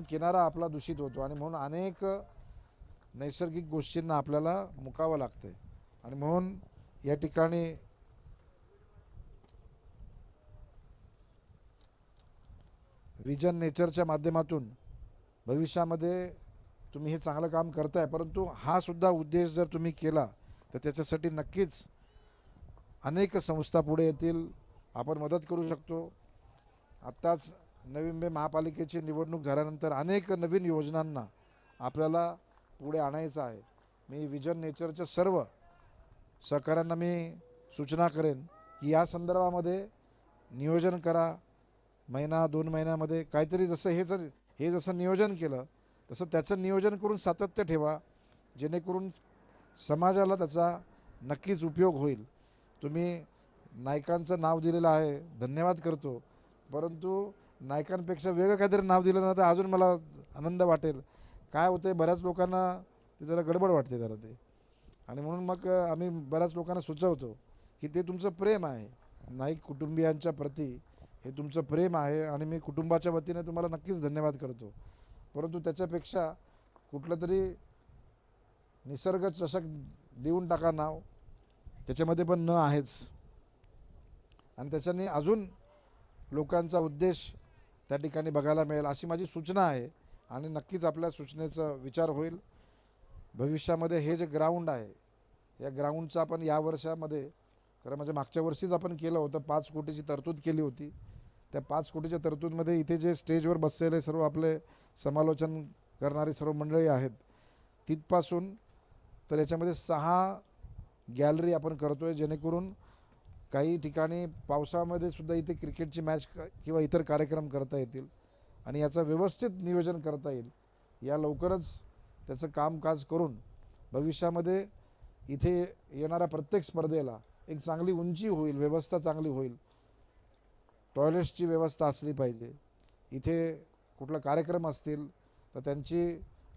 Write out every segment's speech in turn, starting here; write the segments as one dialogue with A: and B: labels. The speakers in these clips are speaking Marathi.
A: किनारा आपला दूषित होतो आणि म्हणून अनेक नैसर्गिक गोष्टींना आपल्याला मुकावं लागते आणि म्हणून या ठिकाणी विजन नेचरच्या माध्यमातून भविष्यामध्ये तुम्ही हे चांगलं काम करताय, परंतु हा सुद्धा उद्देश जर तुम्ही केला तर त्याच्यासाठी नक्कीच अनेक संस्था पुढे येतील, आपण मदत करू शकतो. आत्ताच नवी मुंबई महापालिकेची निवडणूक झाल्यानंतर अनेक नवीन योजनांना आपल्याला पुढे आणायचं आहे. मी विजन नेचरच्या सर्व सहकाऱ्यांना मी सूचना करेन की या संदर्भामध्ये नियोजन करा. महिना 2 महिन्यामध्ये काहीतरी जसं हे जसं नियोजन केलं तसं त्याचं नियोजन करून सातत्य ठेवा, जेणेकरून समाजाला त्याचा नक्कीच उपयोग होईल. तुम्ही नायकांचं नाव दिलेलं आहे, धन्यवाद करतो, परंतु नायकांपेक्षा वेगळं काहीतरी नाव दिलं ना तर अजून मला आनंद वाटेल. काय होतं बऱ्याच लोकांना ते जरा गडबड वाटते जरा ते, आणि म्हणून मग आम्ही बऱ्याच लोकांना सुचवतो की ते तुमचं प्रेम आहे, नाईक कुटुंबियांच्या प्रती हे तुमचं प्रेम आहे आणि मी कुटुंबाच्या वतीने तुम्हाला नक्कीच धन्यवाद करतो. परंतु त्याच्यापेक्षा कुठलं तरी निसर्ग चषक देऊन टाका नाव, त्याच्यामध्ये पण न आहेच, आणि त्याच्याने अजून लोकांचा उद्देश त्या ठिकाणी बघायला मिळेल अशी माझी सूचना आहे. आणि नक्कीच आपल्या सूचनेचा विचार होईल. भविष्यामध्ये हे जे ग्राउंड आहे या ग्राउंडचं आपण या वर्षामध्ये, खरं म्हणजे मागच्या वर्षीच आपण केलं होतं, 5 कोटीची तरतूद केली होती. त्या 5 कोटीच्या तरतूदमध्ये इथे जे स्टेजवर बसलेले सर्व आपले समालोचन करणारी सर्व मंडळी आहेत तिथपासून तर याच्यामध्ये 6 गॅलरी आपण करतो आहे, जेणेकरून काही ठिकाणी पावसामध्ये सुद्धा इथे क्रिकेटची मॅच किंवा इतर कार्यक्रम करता येतील आणि याचं व्यवस्थित नियोजन करता येईल. या लवकरच त्याचं कामकाज करून भविष्यामध्ये इथे येणाऱ्या प्रत्येक स्पर्धेला एक चांगली उंची होईल, व्यवस्था चांगली होईल. टॉयलेट्सची व्यवस्था असली पाहिजे. इथे कुठला कार्यक्रम असतील तर त्यांची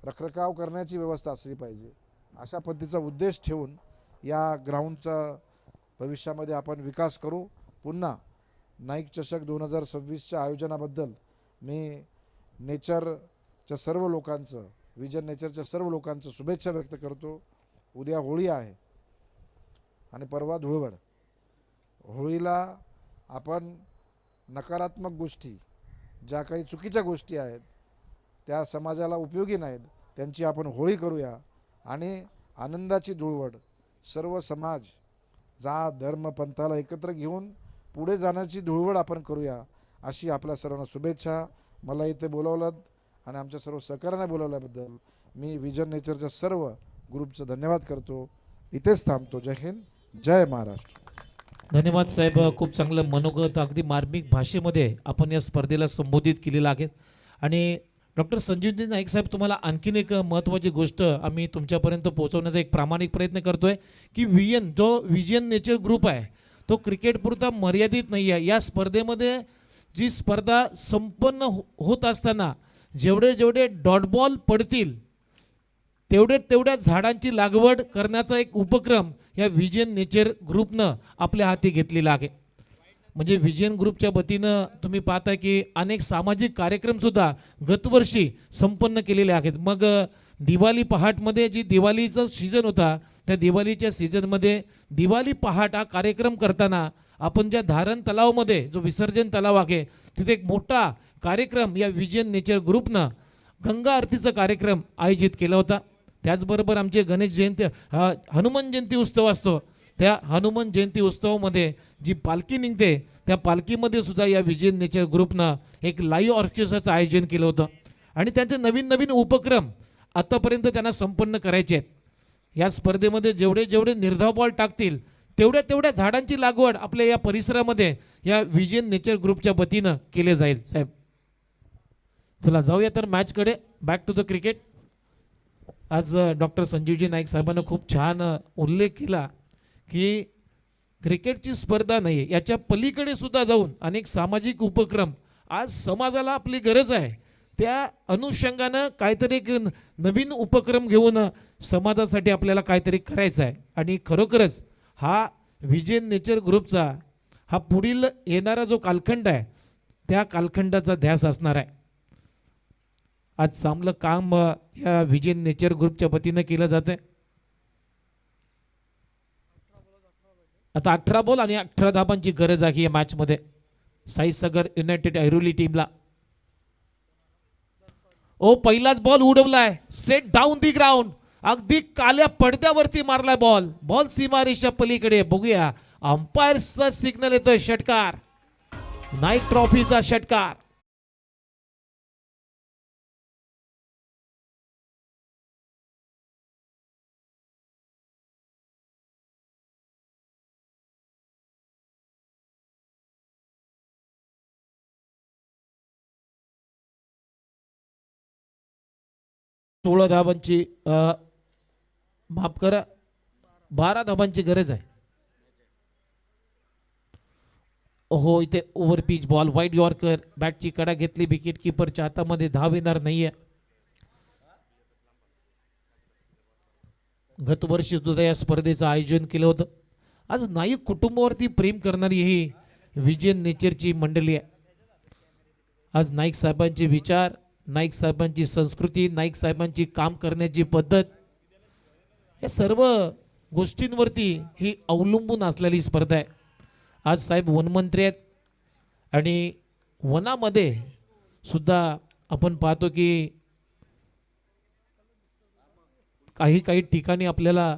A: रखरखाव करण्याची व्यवस्था असली पाहिजे. अशा पद्धतीचा उद्देश ठेवून या ग्राउंडचा भविष्यामध्ये आपण विकास करू. पुन्हा नाईक चषक 2026च्या आयोजनाबद्दल मी नेचरच्या सर्व लोकांचं, विजन नेचरच्या सर्व लोकांचं शुभेच्छा व्यक्त करतो. उद्या होळी आहे आणि परवा धुळवड. होळीला आपण नकारात्मक गोष्टी, ज्या काही चुकीच्या गोष्टी आहेत त्या समाजाला उपयोगी नाहीत, त्यांची आपण होळी करूया आणि आनंदाची धुळवड सर्व समाज, जात धर्म पंथाला एकत्र घेऊन पुढे जाण्याची धुळवड आपण करूया अशी आपल्या सर्वांना शुभेच्छा. मला इथे बोलावलं आणि आमच्या सर्व सहकाऱ्यांना बोलावल्याबद्दल मी विजन नेचरच्या सर्व ग्रुपचं धन्यवाद करतो. इथेच थांबतो. जय हिंद, जय महाराष्ट्र.
B: धन्यवाद साहेब, खूप चांगलं मनोगत अगदी मार्मिक भाषेमध्ये आपण या स्पर्धेला संबोधित केलेलं आहे. आणि डॉक्टर संजीवजी नाईक साहेब, तुम्हाला आणखीन एक महत्त्वाची गोष्ट आम्ही तुमच्यापर्यंत पोहोचवण्याचा एक प्रामाणिक प्रयत्न करतोय की जो विजन नेचर ग्रुप आहे तो क्रिकेटपुरता मर्यादित नाही आहे. या स्पर्धेमध्ये जी स्पर्धा संपन्न होत असताना जेवढे डॉट बॉल पडतील तेवढ्या झाडांची लागवड करण्याचा एक उपक्रम या विजन नेचर ग्रुपनं आपल्या हाती घेतलेला आहे. म्हणजे विजन ग्रुपच्या वतीनं तुम्ही पाहता की अनेक सामाजिक कार्यक्रमसुद्धा गतवर्षी संपन्न केलेले आहेत. मग दिवाळी पहाटमध्ये जी दिवाळीचा सीझन होता त्या दिवाळीच्या सीझनमध्ये दिवाळी पहाट हा कार्यक्रम करताना आपण ज्या धारण तलावामध्ये जो विसर्जन तलाव आहे तिथे एक मोठा कार्यक्रम या विजन नेचर ग्रुपनं गंगा आरतीचा कार्यक्रम आयोजित केला होता. त्याचबरोबर आमचे गणेश जयंती, हनुमान जयंती उत्सव असतो, त्या हनुमान जयंती उत्सवामध्ये जी पालखी निघते त्या पालखीमध्ये सुद्धा या विजन नेचर ग्रुपनं एक लाईव्ह ऑर्केस्ट्राचं आयोजन केलं होतं. आणि त्यांचे नवीन उपक्रम आतापर्यंत त्यांना संपन्न करायचे आहेत. या स्पर्धेमध्ये जेवढे निर्धाव बॉल टाकतील तेवढ्या झाडांची लागवड आपल्या या परिसरामध्ये या विजन नेचर ग्रुपच्या वतीनं केले जाईल. साहेब चला जाऊया तर मॅचकडे. Back to the cricket. आज डॉक्टर संजीवजी नाईक साहेबांना खूप छान उल्लेख केला की क्रिकेटची स्पर्धा नाही आहे, याच्या पलीकडे सुद्धा जाऊन अनेक सामाजिक उपक्रम आज समाजाला आपली गरज आहे. त्या अनुषंगानं काहीतरी एक नवीन उपक्रम घेऊन समाजासाठी आपल्याला काहीतरी करायचं आहे. आणि खरोखरच हा विजन नेचर ग्रुपचा हा पुढील येणारा जो कालखंड आहे त्या कालखंडाचा ध्यास असणार आहे. आज चांगलं काम या विजय नेचर ग्रुपच्या वतीनं केलं जातंय. आता 18 बॉल आणि 18 धाबांची गरज आहे या मॅच मध्ये साई सागर युनायटेड ऐरोली टीमला. ओ पहिलाच बॉल उडवलाय स्ट्रेट डाऊन दी ग्राउंड, अगदी काल्या पडद्यावरती मारलाय बॉल. बॉल सीमारेषा पलीकडे. बघूया अंपायरचा सिग्नल येतोय. षटकार, नाईक ट्रॉफीचा षटकार. सोळा धाबांची माफ करा 12 धाबांची गरज आहे. ओहो इथे over pitch ball wide yorker. बॅटची कडा घेतली, विकेट किपरच्या हातामध्ये धाव येणार नाहीये. गत वर्षी सुद्धा या स्पर्धेचं आयोजन केलं होतं. आज नाईक कुटुंबावरती प्रेम करणारी ही विजय नेचरची मंडळी आहे. आज नाईक साहेबांचे विचार, नाईक साहेबांची संस्कृती, नाईक साहेबांची काम करण्याची पद्धत, या सर्व गोष्टींवरती ही अवलंबून असलेली स्पर्धा आहे. आज साहेब वनमंत्री आहेत आणि वनामध्ये सुद्धा आपण पाहतो की काही ठिकाणी आपल्याला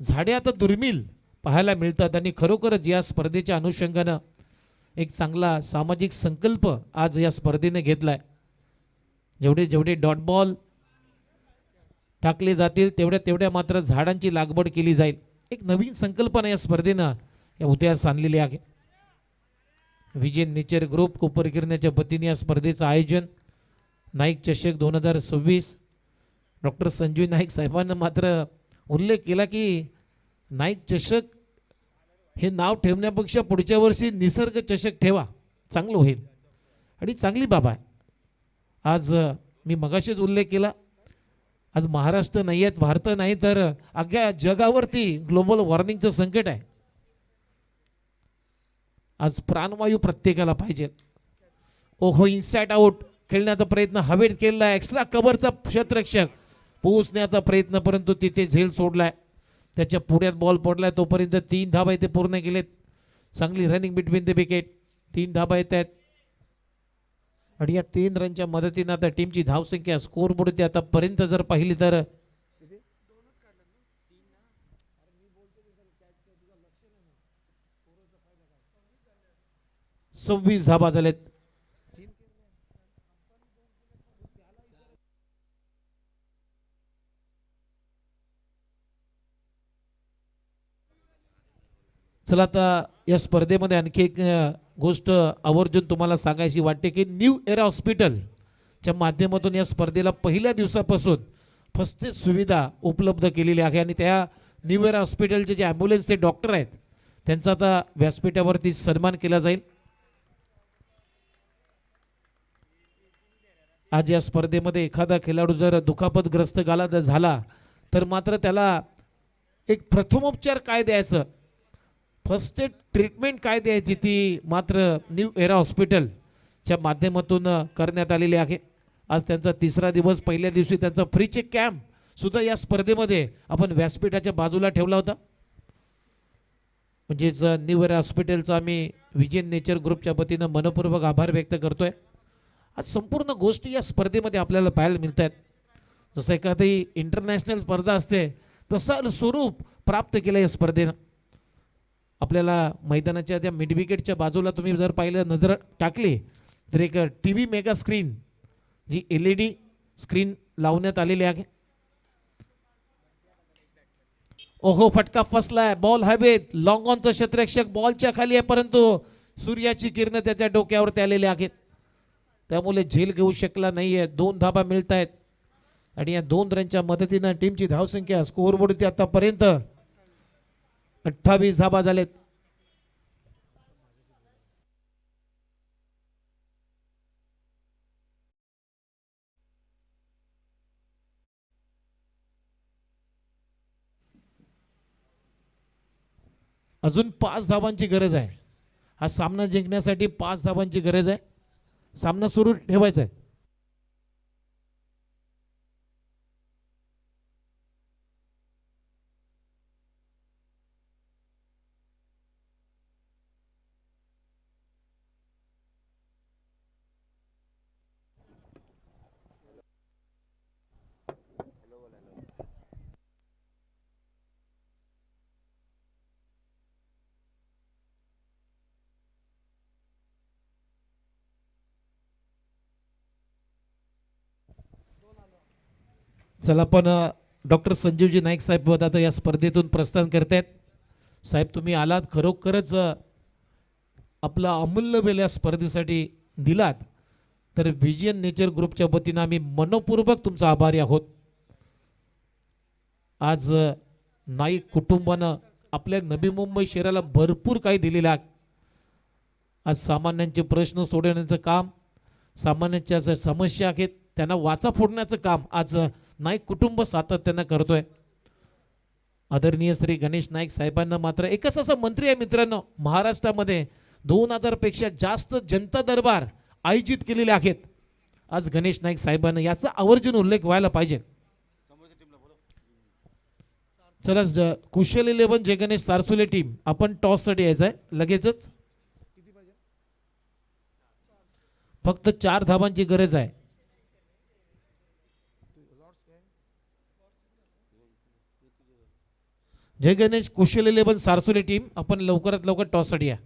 B: झाडे आता दुर्मिळ पाहायला मिळतात आणि खरोखरच या स्पर्धेच्या अनुषंगानं एक चांगला सामाजिक संकल्प आज या स्पर्धेने घेतलाय. जेवढे जेवढे डॉट बॉल टाकले जातील तेवढ्या मात्र झाडांची लागवड केली जाईल. एक नवीन संकल्पना या स्पर्धेनं या उदयास आणलेली आहे. विजय नेचर ग्रुप कोपरगिरण्याच्या वतीने या स्पर्धेचं आयोजन नाईक चषक 2026. डॉक्टर संजीव नाईक साहेबांना मात्र उल्लेख केला की नाईक चषक हे नाव ठेवण्यापेक्षा पुढच्या वर्षी निसर्ग चषक ठेवा, चांगलं होईल. आणि चांगली बाब आहे. आज मी मगाशीच उल्लेख केला, आज महाराष्ट्र नाही आहेत, भारत नाही तर अख्ख्या जगावरती ग्लोबल वॉर्मिंगचं संकट आहे. आज प्राणवायू प्रत्येकाला पाहिजे. ओहो इनसाइड आउट खेळण्याचा प्रयत्न हवेत केलेला. एक्स्ट्रा कव्हरचा क्षेत्ररक्षक पोहोचण्याचा प्रयत्न, परंतु तिथे झेल सोडलाय. त्याच्या पुढ्यात बॉल पडलाय. तोपर्यंत 3 धाबा इथे पूर्ण केलेत. चांगली रनिंग बिटवीन द विकेट. 3 धाबा येत आहेत आणि या 3 रनच्या मदतीने आता टीमची धावसंख्या स्कोर बोर्डची आतापर्यंत जर पाहिली तर 26 धाबा झालेत. चला आता या स्पर्धेमध्ये आणखी एक गोष्ट आवर्जून तुम्हाला सांगायची वाटते की न्यू एरा हॉस्पिटलच्या माध्यमातून या स्पर्धेला पहिल्या दिवसापासून फर्स्ट एड सुविधा उपलब्ध केलेली आहे आणि त्या न्यू एरा हॉस्पिटलचे जे ॲम्ब्युलन्सचे डॉक्टर आहेत त्यांचा आता व्यासपीठावरती सन्मान केला जाईल. आज या स्पर्धेमध्ये एखादा खेळाडू जर दुखापतग्रस्त झाला तर मात्र त्याला एक प्रथमोपचार काय द्यायचं, फर्स्ट एड ट्रीटमेंट काय द्यायची, ती मात्र न्यू एरा हॉस्पिटलच्या माध्यमातून करण्यात आलेली आहे. आज त्यांचा 3रा दिवस. पहिल्या दिवशी त्यांचा फ्री चेक कॅम्प सुद्धा या स्पर्धेमध्ये आपण व्यासपीठाच्या बाजूला ठेवला होता. म्हणजेच न्यू एरा हॉस्पिटलचा आम्ही विजय नेचर ग्रुपच्या वतीनं मनपूर्वक आभार व्यक्त करतोय. आज संपूर्ण गोष्टी या स्पर्धेमध्ये आपल्याला पाहायला मिळत आहेत. जसं एखादी इंटरनॅशनल स्पर्धा असते तसं स्वरूप प्राप्त केलं या स्पर्धेनं. आपल्याला मैदानाच्या त्या मिड विकेटच्या बाजूला तुम्ही जर पाहिलं, नजर टाकली तर एक TV मेगा स्क्रीन, जी LED स्क्रीन लावण्यात आलेली आहे. ओहो फटका फसलाय. बॉल हवेत. लॉंग ऑनचा क्षेत्ररक्षक बॉलच्या खाली आहे, परंतु सूर्याची किरण त्याच्या डोक्यावरती आलेली आहेत, त्यामुळे झेल घेऊ शकला नाहीये. 2 धाबा मिळत आहेत आणि या 2 रनच्या मदतीनं टीमची धावसंख्या स्कोअरबोर्डची आतापर्यंत 28 धाबा झालेत. अजून 5 धाबांची गरज आहे. हा सामना जिंकण्यासाठी 5 धाबांची गरज आहे. सामना सुरू ठेवायचा आहे. चला आपण डॉक्टर संजीवजी नाईक साहेब आता या स्पर्धेतून प्रस्थान करतायत. साहेब तुम्ही आलात खरोखरच आपला अमूल्य वेळ या स्पर्धेसाठी दिलात तर व्हिजन नेचर ग्रुपच्या वतीनं आम्ही मनपूर्वक तुमचा आभारी आहोत. आज नाईक कुटुंबानं आपल्या नवी मुंबई शहराला भरपूर काही दिलेलं आहे. आज सामान्यांचे प्रश्न सोडवण्याचं काम, सामान्यांच्या ज्या समस्या आहेत त्यांना वाचा फोडण्याचं काम आज नाईक कुटुंब सातत्यानं करतोय. आदरणीय श्री गणेश नाईक साहेबांना मात्र एकच असं मंत्री आहे मित्रांनो, महाराष्ट्रामध्ये 2000 पेक्षा जास्त जनता दरबार आयोजित केलेले आहेत. आज गणेश नाईक साहेबांना याचा आवर्जून उल्लेख व्हायला पाहिजे. चला कुशल 11 जय गणेश सारसुले टीम आपण टॉससाठी यायचं आहे लगेचच. फक्त 4 धावांची गरज आहे. जय गणेश कुशल 11 सारसुले टीम आपण लवकरात लवकर टॉससाठी या.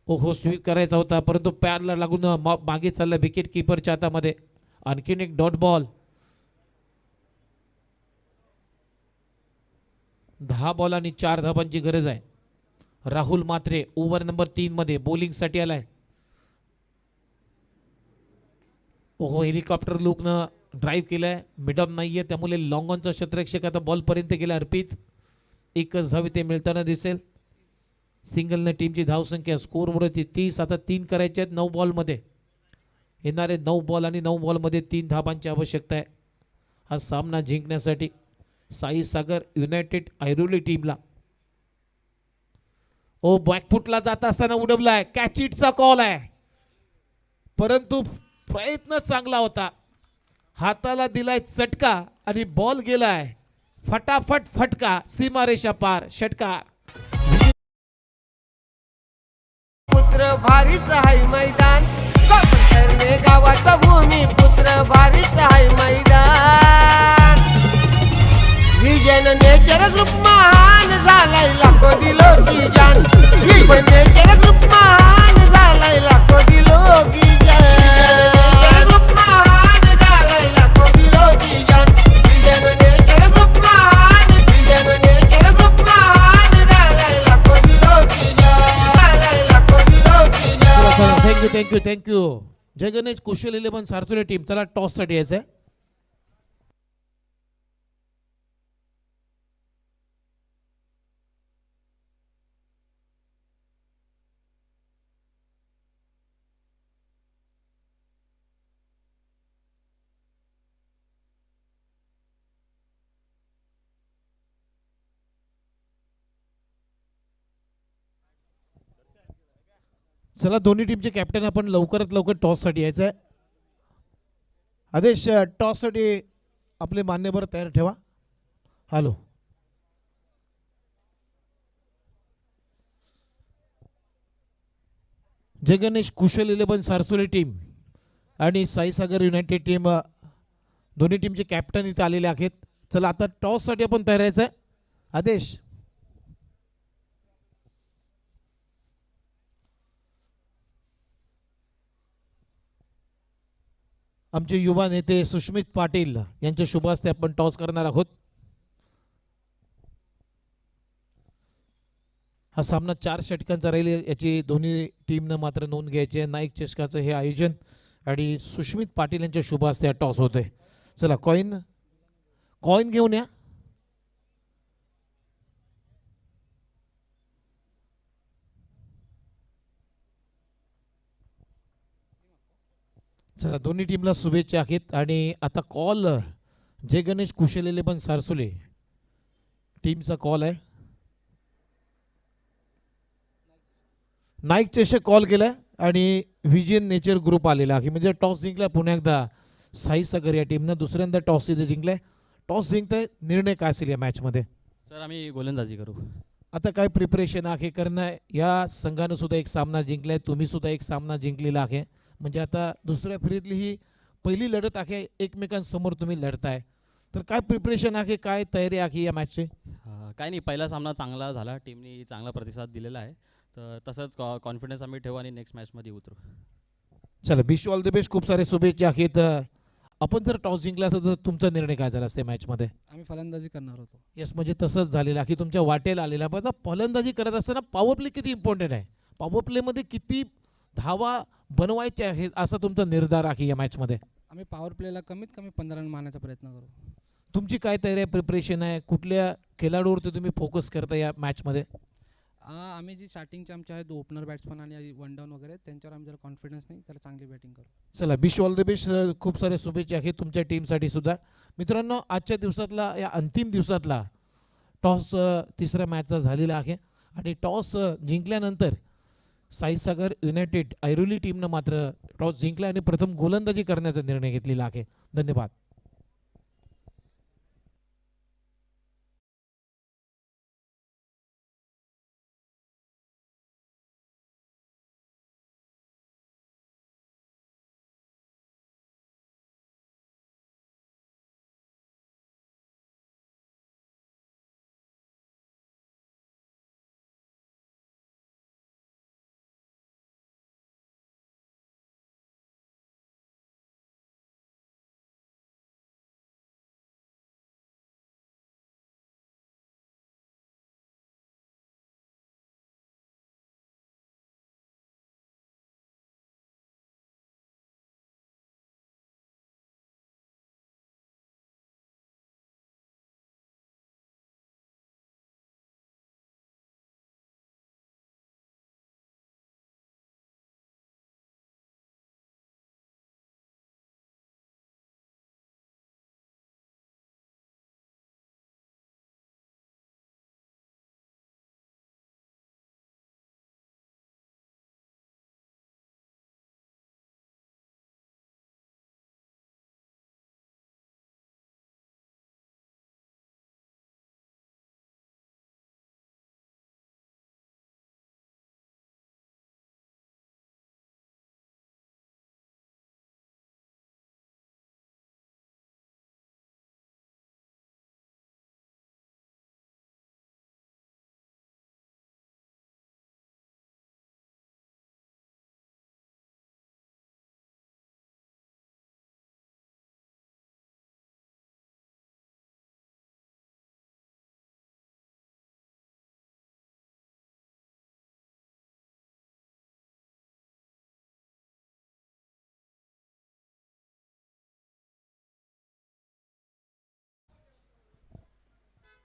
B: ओहो स्वीप करायचा होता परंतु पॅडला लागून मागे चालला विकेट किपरच्या हातामध्ये. आणखीन एक डॉट बॉल. 10 बॉल आणि 4 धावांची गरज आहे. राहुल मात्रे ओव्हर नंबर 3 मध्ये बॉलिंगसाठी आलाय. ओहो हेलिकॉप्टर लुकनं ड्राईव्ह केलाय. मिड ऑफ नाहीये त्यामुळे लॉंग ऑनचा क्षेत्ररक्षक आता बॉल पर्यंत गेला. अर्पित एकच धाव ते मिळताना दिसेल. सिंगलने टीमची धावसंख्या स्कोरवरती 30 आता 3 करायचे आहेत 9 बॉलमध्ये. येणारे 9 बॉल आणि 9 बॉलमध्ये 3 धावांची आवश्यकता आहे हा सामना जिंकण्यासाठी साई सागर युनायटेड ऐरोली टीमला. ओ बॅकफुटला जात असताना उडवलाय. कॅच इटचा कॉल आहे परंतु प्रयत्न चांगला होता. हाताला दिलाय चटका आणि बॉल गेलाय फटाफट फटका सीमारेषा पार. षटकार.
C: पुत्र भारीच आहे मैदान करणे गावाचा भूमी पुत्र भारीच आहे मैदान. विजन नेचर ग्रुप महान झालाय लाखो दिलो की जान. विजन नेचर ग्रुप महान झालाय लाखो दिलो की जान. नेचर ग्रुप महान झालाय लाखो दिलो की जान. विजन नेचर ग्रुप महान. विजन नेचर ग्रुप महान झालाय लाखो दिलो की जान. झालाय लाखो दिलो की जान.
B: थँक्यू. जय गणेश कुशल 11 सारथुले टीम चला टॉस साठी यायचंय. चला दोन्ही टीमचे कॅप्टन आपण लवकरात लवकर टॉस साठी यायचं आहे. आदेश टॉस साठी आपले मान्यवर तयार ठेवा. हॅलो जय गणेश कुशल 11 सारसुले टीम आणि साईसागर युनायटेड टीम दोन्ही टीमचे कॅप्टन इथे आलेले आहेत. चला आता टॉस साठी आपण तयार यायचं आहे. आदेश आमचे युवा नेते सुष्मित पाटील यांच्या शुभ हस्ते आपण टॉस करणार आहोत. हा सामना 4 षटकांचा राहील याची दोन्ही टीमनं मात्र नोंद घ्यायची आहे. नाईक चषकाचं हे आयोजन आणि सुष्मित पाटील यांच्या शुभ हस्ते हा टॉस होतोय. चला कॉइन घेऊन या. चला दोन्ही टीमला शुभेच्छा आहेत आणि आता कॉल जय गणेश कुशल 11 सारसुले टीमचा कॉल आहे. नाईक चषक कॉल केलाय आणि व्हिजन नेचर ग्रुप आलेला आहे. म्हणजे टॉस जिंकला पुन्हा एकदा साई सागर या टीमनं दुसऱ्यांदा टॉस इथे जिंकलाय. टॉस जिंकताय निर्णय काय असेल या मॅच मध्ये?
D: सर आम्ही गोलंदाजी करू.
B: आता काय प्रिपरेशन आहे करणं? या संघानं सुद्धा एक सामना जिंकलाय, तुम्ही सुद्धा एक सामना जिंकलेला आहे. म्हणजे आता दुसऱ्या फेरीतली ही पहिली लढत आहे, एकमेकांसमोर तुम्ही लढताय. तर काय प्रिपरेशन आहे, काय तयारी आहे या मॅचची?
D: काय नाही, पहिला सामना चांगला झाला, टीमनी चांगला प्रतिसाद दिलेला आहे. तर तसंच कॉन्फिडन्स आम्ही ठेवू आणि नेक्स्ट मॅचमध्ये उतरू.
B: चला विश ऑल द बेस्ट. खूप सारे शुभेच्छा आहेत आपण जर टॉस जिंकला असता तर तुमचा निर्णय काय झाला असते मॅचमध्ये?
E: आम्ही फलंदाजी करणार होतो.
B: येस, म्हणजे तसंच झालेलं की तुमच्या वाटेला आलेला. पण आता फलंदाजी करत असताना पॉवर प्ले किती इम्पॉर्टंट आहे? पॉवर प्लेमध्ये किती धावा बनवायचे आहे असा तुमचा निर्धार आहे या मॅचमध्ये?
E: आम्ही पॉवर प्लेला कमीत कमी 15 रन मारण्याचा प्रयत्न करू.
B: तुमची काय तयारी प्रिपरेशन आहे? कुठल्या खेळाडूवरती तुम्ही फोकस करता या मॅचमध्ये?
E: आम्ही जी स्टार्टिंगचे आमचे आहेत ओपनर बॅट्समन आणि वन डाऊन वगैरे त्यांच्यावर आम्ही जरा कॉन्फिडन्स नाही, त्याला चांगली बॅटिंग करू.
B: चला, विश ऑल द बेस्ट. खूप साऱ्या शुभेच्छा आहेत तुमच्या टीमसाठी सुद्धा. मित्रांनो, आजच्या दिवसातला या अंतिम दिवसातला टॉस तिसऱ्या मॅचचा झालेला आहे आणि टॉस जिंकल्यानंतर साईसागर युनायटेड ऐरोली टीमनं मात्र टॉस जिंकला आणि प्रथम गोलंदाजी करण्याचा निर्णय घेतलेला आहे. धन्यवाद.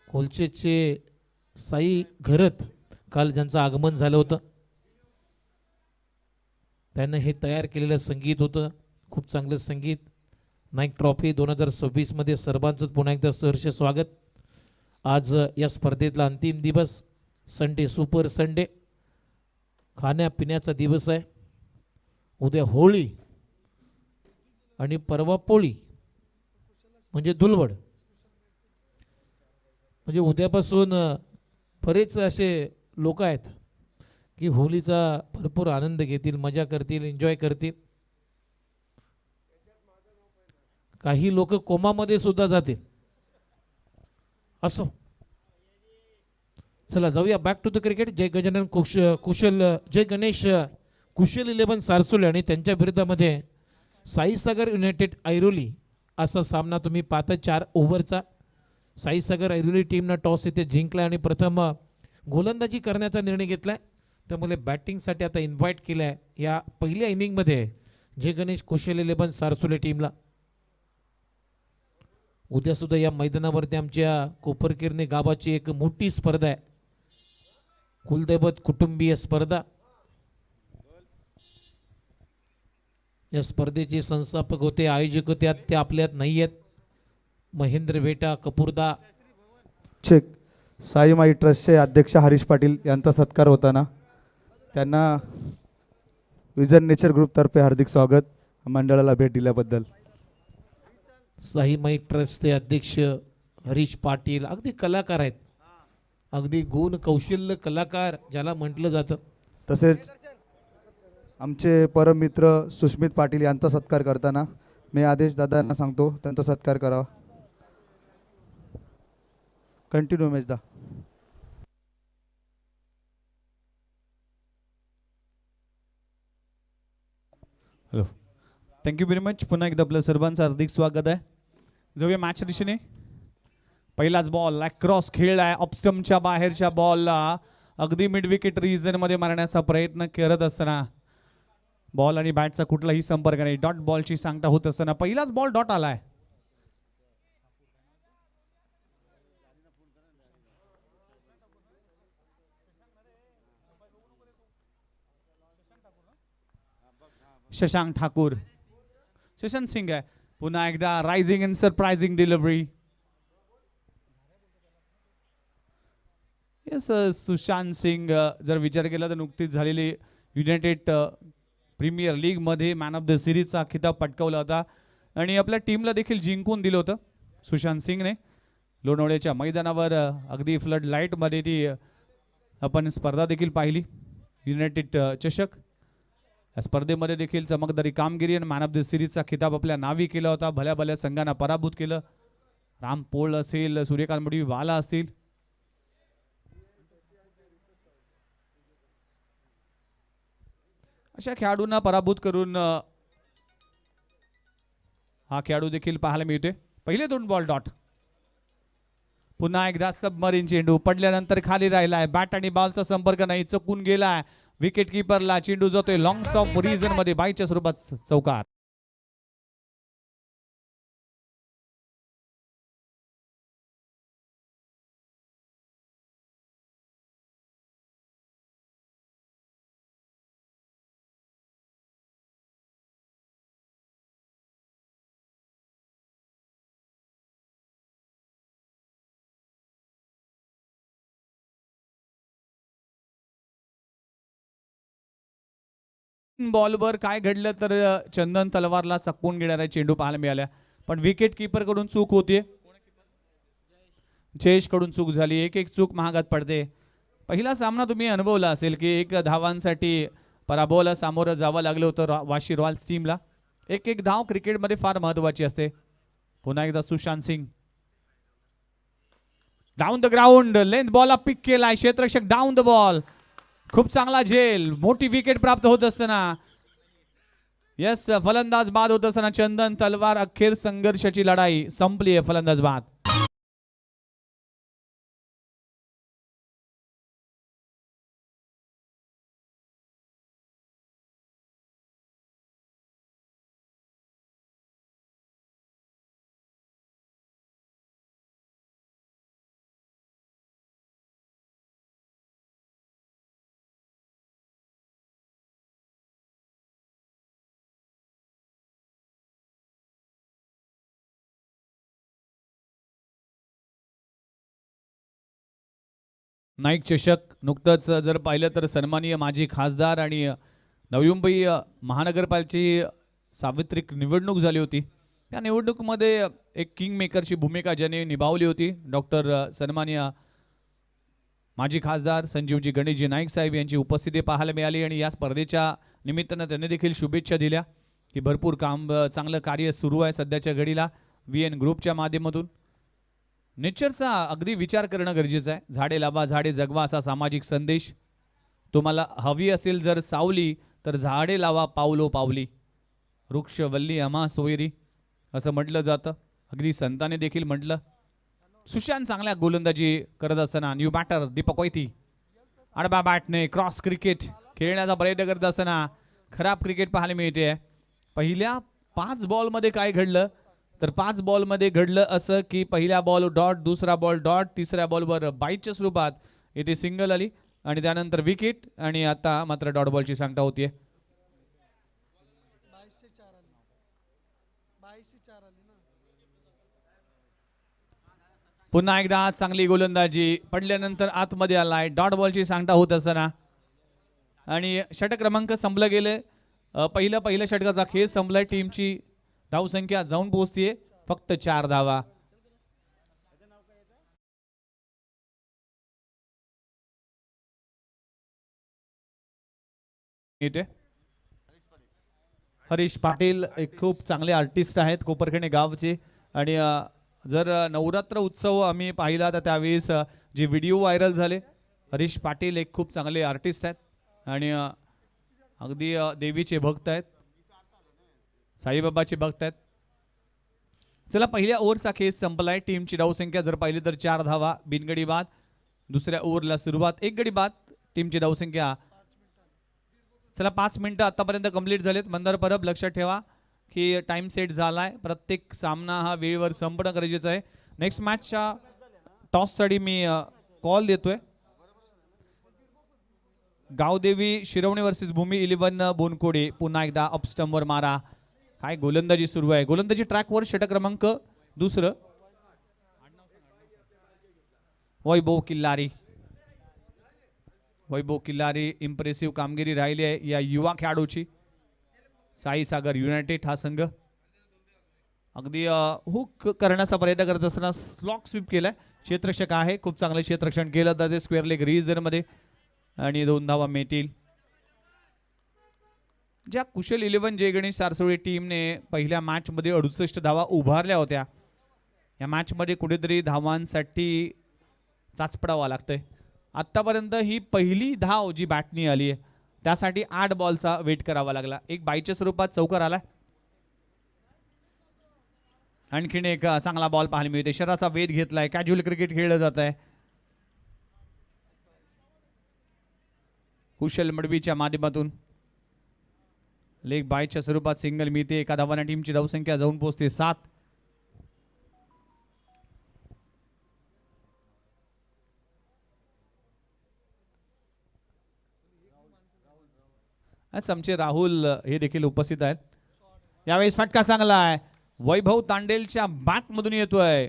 B: कोलचेचे साई घरत काल ज्यांचं आगमन झालं होतं, त्यानं हे तयार केलेलं संगीत होतं, खूप चांगलं संगीत. नाईक ट्रॉफी 2026 मध्ये सर्वांचं पुन्हा एकदा सहर्ष स्वागत. आज या स्पर्धेतला अंतिम दिवस, संडे, सुपर संडे, खाण्यापिण्याचा दिवस आहे. उद्या होळी आणि परवा पोळी म्हणजे धुलवड. म्हणजे उद्यापासून बरेच असे लोक आहेत की होळीचा भरपूर आनंद घेतील, मजा करतील, एन्जॉय करतील. काही लोक कोमामध्ये सुद्धा जातील. असो, चला जाऊया बॅक टू द क्रिकेट. जय गजानन जय गणेश कुशल 11 सारसोले आणि त्यांच्या विरुद्धामध्ये साईसागर युनायटेड ऐरोली असा सामना तुम्ही पाहता. 4 ओव्हरचा साईसागर ऐरोली टीमनं टॉस इथे जिंकला आणि प्रथम गोलंदाजी करण्याचा निर्णय घेतलाय. त्यामुळे बॅटिंगसाठी आता इन्व्हाइट केलं आहे या पहिल्या इनिंगमध्ये जय गणेश कुशल 11 सारसोले टीमला. उद्या सुद्धा या मैदानावरती आमच्या कोपरकिरणे गावाची एक मोठी स्पर्धा आहे, कुलदैवत कुटुंबीय स्पर्धा. या स्पर्धेचे संस्थापक होते, आयोजक होते, ते आपल्यात नाही आहेत. महेंद्र वेटा कपूरदा
F: चेक साईमाई ट्रस्टचे अध्यक्ष हरीश पाटील यांचा सत्कार होताना त्यांना विजन नेचर ग्रुपतर्फे हार्दिक स्वागत, मंडळाला भेट दिल्याबद्दल.
B: साईमाई ट्रस्टचे अध्यक्ष हरीश पाटील अगदी कलाकार आहेत, अगदी गुण कौशल्य कलाकार ज्याला म्हटलं जातं.
F: तसेच आमचे परम मित्र सुस्मित पाटील यांचा सत्कार करताना मी आदेश दादांना सांगतो त्यांचा सत्कार करावा. कंटिन्यू उमेश दा.
B: Hello,
G: thank you very much. पुन्हा एकदा आपलं सर्वांचं हार्दिक स्वागत आहे. जाऊया मॅच दिशेने. पहिलाच बॉल क्रॉस खेळ आहे. ऑफस्टम्पच्या बाहेरच्या बॉलला अगदी मिड विकेट मध्ये मारण्याचा प्रयत्न करत असताना बॉल आणि बॅटचा कुठलाही संपर्क नाही. डॉट बॉलची सांगता होत असताना पहिलाच बॉल डॉट आलाय. शशांक ठाकूर, शशांक सिंग आहे. पुन्हा एकदा rising and surprising delivery. Yes, Sushant Singh जर विचार केला तर नुकतीच झालेली युनायटेड प्रीमियर लीगमध्ये मॅन ऑफ द सिरीजचा खिताब पटकावला होता आणि आपल्या टीमला देखील जिंकून दिलं होतं सुशांत सिंगने. लोणावळ्याच्या मैदानावर अगदी फ्लड लाईटमध्ये ती आपण स्पर्धा देखील पाहिली. युनायटेड चषक या स्पर्धेमध्ये देखील चमकदारी कामगिरी आणि मॅन ऑफ द सिरीजचा खिताब आपल्या नावी केला होता. भल्या भल्या संघांना पराभूत केलं. राम पोळ असेल, सूर्यकांत वाला असतील, अशा खेळाडूंना पराभूत करून हा खेळाडू देखील पाहायला मिळतोय. पहिले 2 बॉल डॉट. पुन्हा एकदा सबमरीन चेंडू पडल्यानंतर खाली राहिलाय. बॅट आणि बॉलचा संपर्क नाही, चकून गेलाय. विकेट किपरला चेंडू जातोय लॉंग्स ऑफ रिजन मध्ये बाईच्या स्वरूपात चौकार. बॉलवर काय घडलं तर चंदन तलवारला चकवून घेणारा चेंडू पाहायला मिळाला. पण विकेट किपर कडून चूक होतीये. जयेश कडून चूक झाली. एक चूक महागात पडते. पहिला सामना तुम्ही अनुभवला असेल की 1 धावांसाठी पराभवाला सामोरं जावं लागलं होतं वाशी रॉयल्स टीमला. एक धाव क्रिकेटमध्ये फार महत्वाची असते. पुन्हा एकदा Sushant Singh down the ground, length बॉलला पिक केलाय. क्षेत्ररक्षक डाऊन द बॉल. खूप चांगला झेल. मोठी विकेट प्राप्त होत असताना यस, फलंदाज बाद होत असताना चंदन तलवार अखेर संघर्षाची लढाई संपली आहे. फलंदाज बाद. नाईक चषक नुकतंच जर पाहिलं तर सन्माननीय माजी खासदार आणि नवी मुंबई महानगरपालिकेची सार्वत्रिक निवडणूक झाली होती. त्या निवडणुकीमध्ये एक किंग मेकरची भूमिका ज्याने निभावली होती डॉक्टर सन्माननीय माजी खासदार संजीवजी गणेशजी नाईक साहेब यांची उपस्थिती पाहायला मिळाली आणि या स्पर्धेच्या निमित्तानं त्यांनी देखील शुभेच्छा दिल्या की भरपूर काम चांगलं कार्य सुरू आहे सध्याच्या घडीला VN ग्रुपच्या माध्यमातून. नेचरचा अगदी विचार करणं गरजेचं आहे. झाडे लावा झाडे जगवा असा सामाजिक संदेश. तुम्हाला हवी असेल जर सावली तर झाडे लावा पावलो पावली. वृक्ष वल्ली आम्हा सोयरी असं म्हटलं जातं. अगदी संतांनी देखील म्हटलं. सुशांत चांगल्या गोलंदाजी करत असताना न्यू बॅटर दीपक वैती आडबा बॅटने क्रॉस क्रिकेट खेळण्याचा प्रयत्न करत असताना खराब क्रिकेट पाहायला मिळते. पहिल्या 5 बॉलमध्ये काय घडलं तर 5 बॉलमध्ये घडलं असं की पहिला बॉल डॉट, दुसरा बॉल डॉट, तिसऱ्या बॉलवर बाईटच्या स्वरूपात इथे सिंगल आली आणि त्यानंतर विकेट आणि आता मात्र डॉट बॉलची सांगता होतीये. पुन्हा एकदा चांगली गोलंदाजी पडल्यानंतर आतमध्ये आलाय. डॉट बॉलची सांगता होत असताना आणि षटक क्रमांक संपलं गेले. पहिल्या षटकाचा खेळ संपलाय. टीमची धावसंख्या जाऊन पोहोचतीये फक्त 4 धावा. इथे हरीश पाटील एक खूप चांगले आर्टिस्ट आहेत कोपरखेडे गावचे आणि जर नवरात्र उत्सव आम्ही पाहिला तर त्यावेळेस जे व्हिडिओ व्हायरल झाले हरीश पाटील एक खूप चांगले आर्टिस्ट आहेत आणि अगदी देवीचे भक्त आहेत. साईबाबाची बघतायत. चला पहिल्या ओव्हरचा खेळ संपलाय. टीमची धावसंख्या जर पाहिली तर 4 धावा बिनगडी बाद. दुसऱ्या ओव्हरला सुरुवात 1 गडी बाद. टीमची धावसंख्या चला 5 मिनिटं आतापर्यंत कंप्लीट झालेत. मंदार परब लक्षात ठेवा की टाइम सेट झालाय. प्रत्येक सामना हा वेळेवर संपणं गरजेचं आहे. नेक्स्ट मॅचच्या टॉससाठी मी कॉल देतोय. गावदेवी शिरवणे वर्सेस भूमी 11 बोनकोडे. पुन्हा एकदा अपस्टंपवर मारा. काय गोलंदाजी सुरू आहे. गोलंदाजी ट्रॅकवर षटक क्रमांक 2 वैभव किल्लारी. वैभव किल्लारी इम्प्रेसिव्ह कामगिरी राहिली आहे या युवा खेळाडूची. साई सागर युनायटेड हा संघ अगदी हुक करण्याचा प्रयत्न करत असताना स्लॉक स्वीप केलाय. क्षेत्ररक्षक आहे. खूप चांगलं क्षेत्ररक्षण केलं जाते स्क्वेअर लेग मध्ये आणि 2 धावा मिळतील. ज्या कुशल 11 जय गणेश सारसोळी टीमने पहिल्या मॅचमध्ये 68 धावा उभारल्या होत्या, या मॅचमध्ये कुठेतरी धावांसाठी चाचपडावं लागतंय. आत्तापर्यंत ही पहिली धाव जी बॅटनी आली आहे त्यासाठी 8 बॉलचा वेट करावा लागला. एक बाईच्या स्वरूपात चौकार आला. आणखीन एक चांगला बॉल पाहायला मिळते. शरीराचा वेध घेतलाय. कॅज्युअल क्रिकेट खेळलं जात आहे. कुशल मडवीच्या माध्यमातून लेग बायच्या स्वरूपात सिंगल मिळते. एका धावाने टीमची धावसंख्या जाऊन पोहोचते 7. आज आमचे राहुल हे देखील उपस्थित आहेत. यावेळेस फटका चांगला आहे. वैभव तांडेलच्या बॅट मधून येतोय.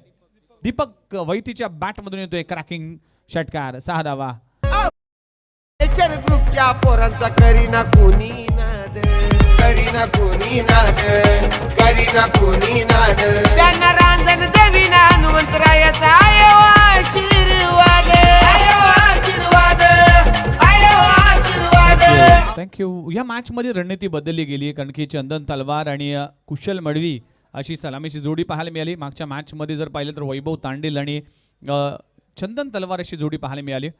G: दीपक वैतीच्या बॅट मधून येतोय क्रॅकिंग षटकार. 6 धावा.
C: नेचर ग्रुपच्या पोरांचा करीना कोणी नाद, करीना कोणी नाद, करीना कोणी नाद. त्यांना रांजण देवीना हनुमंतरायाचा आयो आशीर्वाद, आयो आशीर्वाद, आयो आशीर्वाद.
G: थँक्यू. या मॅच मध्ये रणनीती बदलली गेली आहे कारण की चंदन तलवार आणि कुशल मडवी अशी सलामीची जोडी पाहायला मिळाली. मागच्या मॅच मध्ये जर पाहिलं तर वैभव तांडेल आणि चंदन तलवार अशी जोडी पाहायला मिळाली.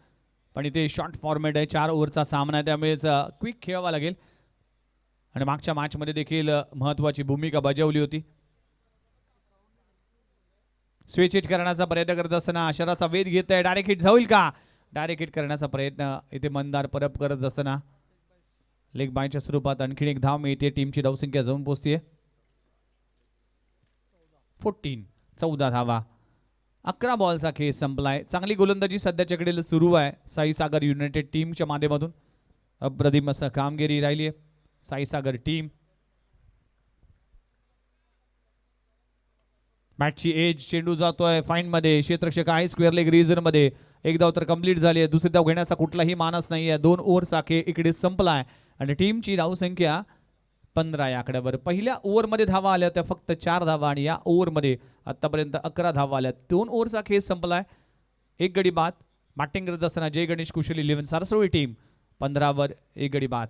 G: पण इथे शॉर्ट फॉर्मॅट आहे. 4 ओव्हरचा सामना आहे त्यामुळेच क्विक खेळावा लागेल. आणि मागच्या मॅच मध्ये देखील महत्वाची भूमिका बजावली होती. स्विच हिट करण्याचा प्रयत्न करत असताना अशराचा वेध घेत आहे. डायरेक्ट हिट जाईल का? डायरेक्ट हिट करण्याचा प्रयत्न इथे मंदार परब करत असताना लेग बायच्या स्वरूपात आणखीन एक धाव मिळते. टीमची धावसंख्या जाऊन पोहोचते 14 धावा. 11 बॉलचा खेळ संपलाय. चांगली गोलंदाजी सध्याच्याकडे सुरू आहे साई सागर युनायटेड टीमच्या माध्यमातून. अप्रतिम असं कामगिरी राहिली आहे साई सागर टीम. मॅचची एज. चेंडू जातोय फाईन मध्ये. क्षेत्ररक्षक आहे स्क्वेअर लेग रीजन मध्ये. एक धाव तर कंप्लीट झाली आहे. दुसरी धाव घेण्याचा कुठलाही मानस नाही आहे. 2 ओव्हरचा खेळ इकडे संपलाय आणि टीमची धावसंख्या 15 या आकड्यावर. पहिल्या ओव्हरमध्ये धावा आल्या त्या फक्त 4 धावा आणि या ओव्हरमध्ये आतापर्यंत 11 धावा आल्या. 2 ओव्हरचा खेळ संपलाय. 1 गडी बाद. बॅटिंग करत असताना जय गणेश कुशल 11 सारसोळी टीम 15 1 गडी बाद.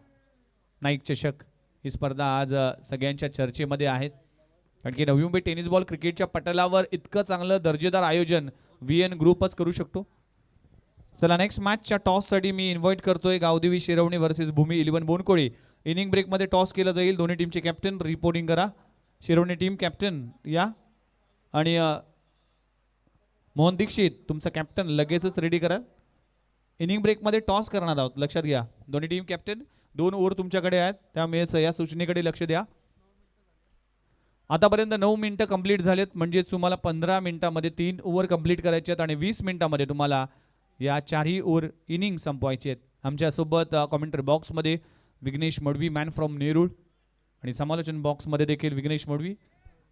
G: नाईक चषक ही स्पर्धा आज सगळ्यांच्या चर्चेमध्ये आहेत कारण की नवी मुंबई टेनिस बॉल क्रिकेटच्या पटलावर इतकं चांगलं दर्जेदार आयोजन VN ग्रुपच करू शकतो. चला नेक्स्ट मॅचच्या टॉससाठी मी इन्व्हाइट करतोय गावदेवी शिरवणे वर्सेस भूमी 11 बोनकोळे. इनिंग ब्रेकमध्ये टॉस केला जाईल. दोन्ही टीमचे कॅप्टन रिपोर्टिंग करा. शिरवणे टीम कॅप्टन या आणि मोहन दीक्षित तुमचा कॅप्टन लगेचच रेडी करा. इनिंग ब्रेकमध्ये टॉस करणार आहोत लक्षात घ्या. दोन्ही टीम कॅप्टन. 2 ओव्हर तुमच्याकडे आहेत त्यामुळे या सूचनेकडे लक्ष द्या. आतापर्यंत 9 मिनिटं कंप्लीट झालेत म्हणजे तुम्हाला 15 मिनिटांमध्ये 3 ओव्हर कंप्लीट करायचे आहेत आणि 20 मिनिटांमध्ये तुम्हाला या 4ही ओव्हर इनिंग संपवायचे आहेत. आमच्यासोबत कॉमेंटरी बॉक्समध्ये विघ्नेश मडवी मॅन फ्रॉम नेरूळ आणि समालोचन बॉक्समध्ये देखील विघ्नेश मडवी.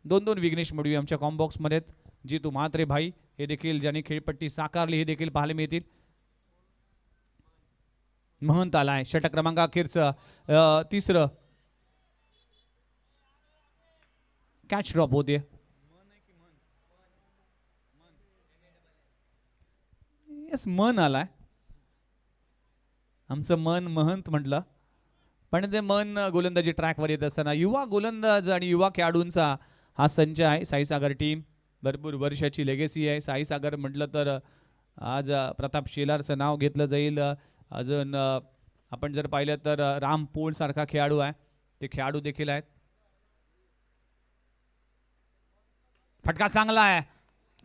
G: 2 विघ्नेश मडवी आमच्या कॉम बॉक्समध्ये आहेत. जितू म्हात्रे भाई हे देखील ज्यांनी खेळपट्टी साकारली हे देखील पाहायला मिळतील. महंत आलाय. षटक क्रमांक अखेरचं 3रं कॅच ड्रॉप होते. येस मन आलाय. आमचं मन महंत म्हटलं पण ते मन गोलंदाजी ट्रॅकवर येत असताना युवा गोलंदाज आणि युवा खेळाडूंचा हा संच आहे. साईसागर टीम भरपूर वर्षाची लेगेसी आहे. साईसागर म्हटलं तर आज प्रताप शेलारचं नाव घेतलं जाईल. अजून आपण जर पाहिलं तर राम पोल सारखा खेळाडू आहे. ते खेळाडू देखील आहेत. फटका चांगला आहे,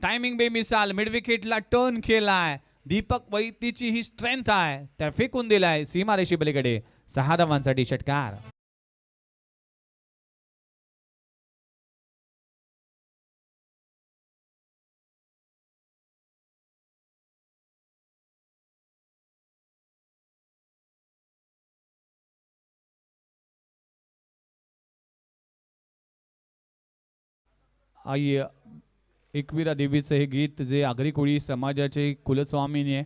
G: टायमिंग बेमिसाल, मिड विकेटला टर्न केलाय. दीपक वैतीची ही स्ट्रेंथ आहे, त्या फेकून दिलाय सीमारेषी पलीकडे. 6 धावांसाठी षटकार. आई एकविरा देवीचं हे गीत जे आगरी कोळी समाजाचे कुलस्वामिनी आहे,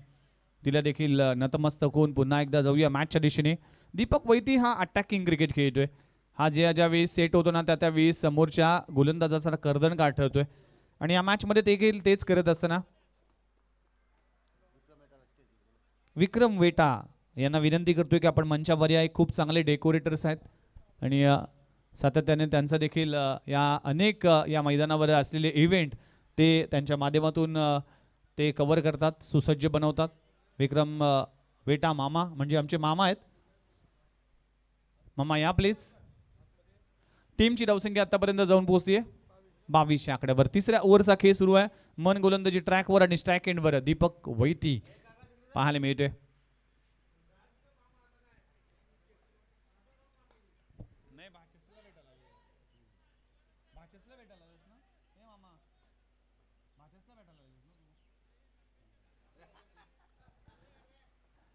G: तिला देखील नतमस्तक होऊन पुन्हा एकदा जाऊया मॅचच्या दिशेने. दीपक वैती हा अटॅकिंग क्रिकेट खेळतोय. हा ज्यावेळी सेट होतो ना त्यावेळी समोरच्या गोलंदाजाचा कर्दन गाठवतोय आणि या मॅचमध्ये देखील तेच करत असताना विक्रम वेटा यांना विनंती करतोय की आपण मंचावर या. खूप चांगले डेकोरेटर्स आहेत आणि सातत्याने त्यांचा देखील या अनेक या मैदानावर असलेले इव्हेंट ते त्यांच्या माध्यमातून ते कव्हर करतात, सुसज्ज बनवतात. विक्रम वेटा मामा म्हणजे आमचे मामा आहेत. मामा या प्लीज. टीमची धावसंख्या आतापर्यंत जाऊन पोहोचतीये 22 आकड्यावर. तिसऱ्या ओव्हरचा खेळ सुरू आहे. मन गोलंदाजी ट्रॅकवर आणि स्ट्राईक एंडवर दीपक वैती पाहायला मिळतोय.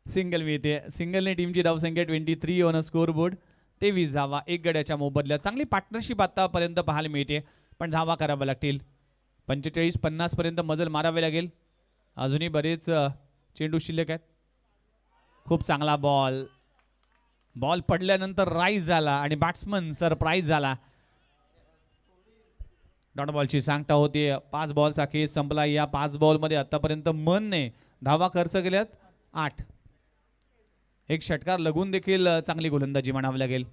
G: सिंगल मिळते. सिंगलने टीमची धावसंख्या 23 ऑन स्कोर बोर्ड. 23 धावा 1 गड्याच्या मोबदल्यात. चांगली पार्टनरशिप आतापर्यंत पाहायला मिळते, पण धावा कराव्या लागतील. 45-50 पर्यंत मजल मारावे लागेल. अजूनही बरेच चेंडू शिल्लक आहेत. खूप चांगला बॉल. बॉल पडल्यानंतर राईज झाला आणि बॅट्समन सरप्राईज झाला. डॉट बॉलची सांगता होती. 5 बॉलचा खेळ संपला. या 5 बॉलमध्ये आतापर्यंत मनने धावा खर्च केल्यात 8. एक षटकार लगून देखील चांगली गोलंदाजी म्हणावी लागेल.